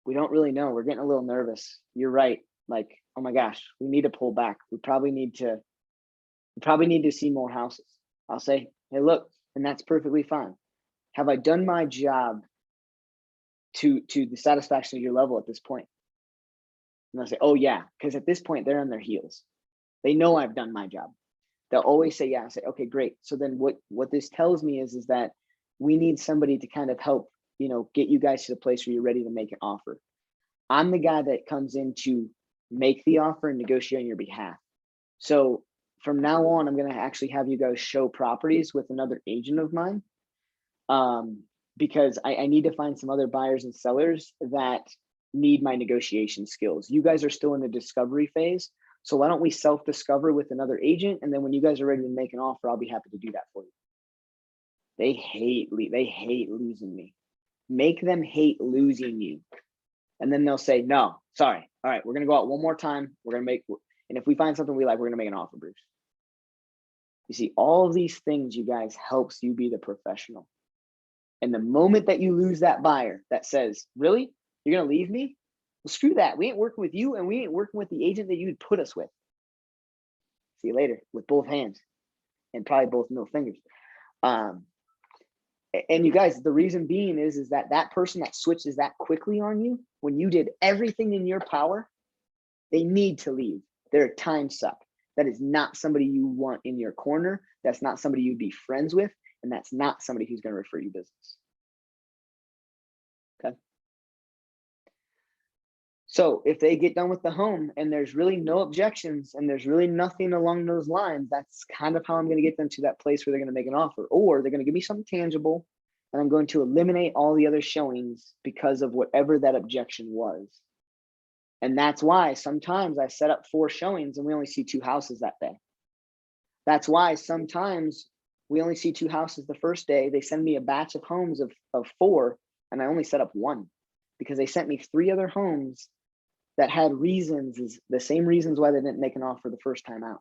we don't really know. We're getting a little nervous. You're right. Like, oh my gosh, we need to pull back. We probably need to see more houses. I'll say, hey, look, and that's perfectly fine. Have I done my job to the satisfaction of your level at this point? And they'll say, oh yeah, because at this point they're on their heels. They know I've done my job. They'll always say, yeah. I say, okay, great. So then what this tells me is that we need somebody to kind of help, get you guys to the place where you're ready to make an offer. I'm the guy that comes in to make the offer and negotiate on your behalf. So from now on, I'm going to actually have you guys show properties with another agent of mine. because I need to find some other buyers and sellers that need my negotiation skills. You guys are still in the discovery phase. So why don't we self-discover with another agent? And then when you guys are ready to make an offer, I'll be happy to do that for you. They hate losing me. Make them hate losing you. And then they'll say, no, sorry. All right, we're going to go out one more time. We're going to make, and if we find something we like, we're going to make an offer, Bruce. You see, all of these things, you guys, helps you be the professional. And the moment that you lose that buyer that says, really, you're going to leave me? Well, screw that. We ain't working with you, and we ain't working with the agent that you'd put us with. See you later with both hands and probably both middle fingers. And you guys, the reason being is that that person that switches that quickly on you, when you did everything in your power, they need to leave. They're a time suck. That is not somebody you want in your corner. That's not somebody you'd be friends with. And that's not somebody who's going to refer you business. Okay. So if they get done with the home and there's really no objections and there's really nothing along those lines, that's kind of how I'm going to get them to that place where they're going to make an offer, or they're going to give me something tangible and I'm going to eliminate all the other showings because of whatever that objection was. And that's why sometimes I set up 4 showings and we only see 2 houses that day. That's why sometimes we only see 2 houses the first day. They send me a batch of homes of 4 and I only set up 1 because they sent me 3 other homes that had reasons, the same reasons why they didn't make an offer the first time out.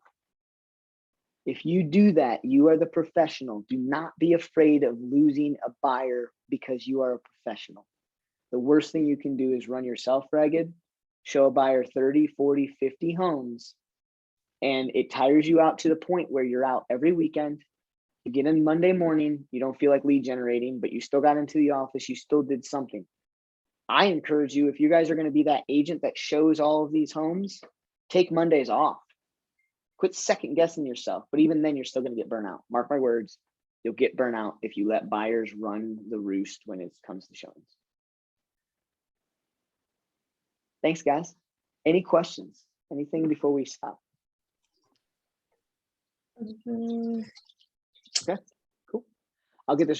If you do that, you are the professional. Do not be afraid of losing a buyer because you are a professional. The worst thing you can do is run yourself ragged, show a buyer 30, 40, 50 homes, and it tires you out to the point where you're out every weekend. You get in Monday morning, you don't feel like lead generating, but you still got into the office, you still did something. I encourage you, if you guys are going to be that agent that shows all of these homes, take Mondays off. Quit second guessing yourself. But even then, you're still going to get burnout. Mark my words, you'll get burnout if you let buyers run the roost when it comes to showings. Thanks, guys. Any questions? Anything before we stop? Okay, cool. I'll get this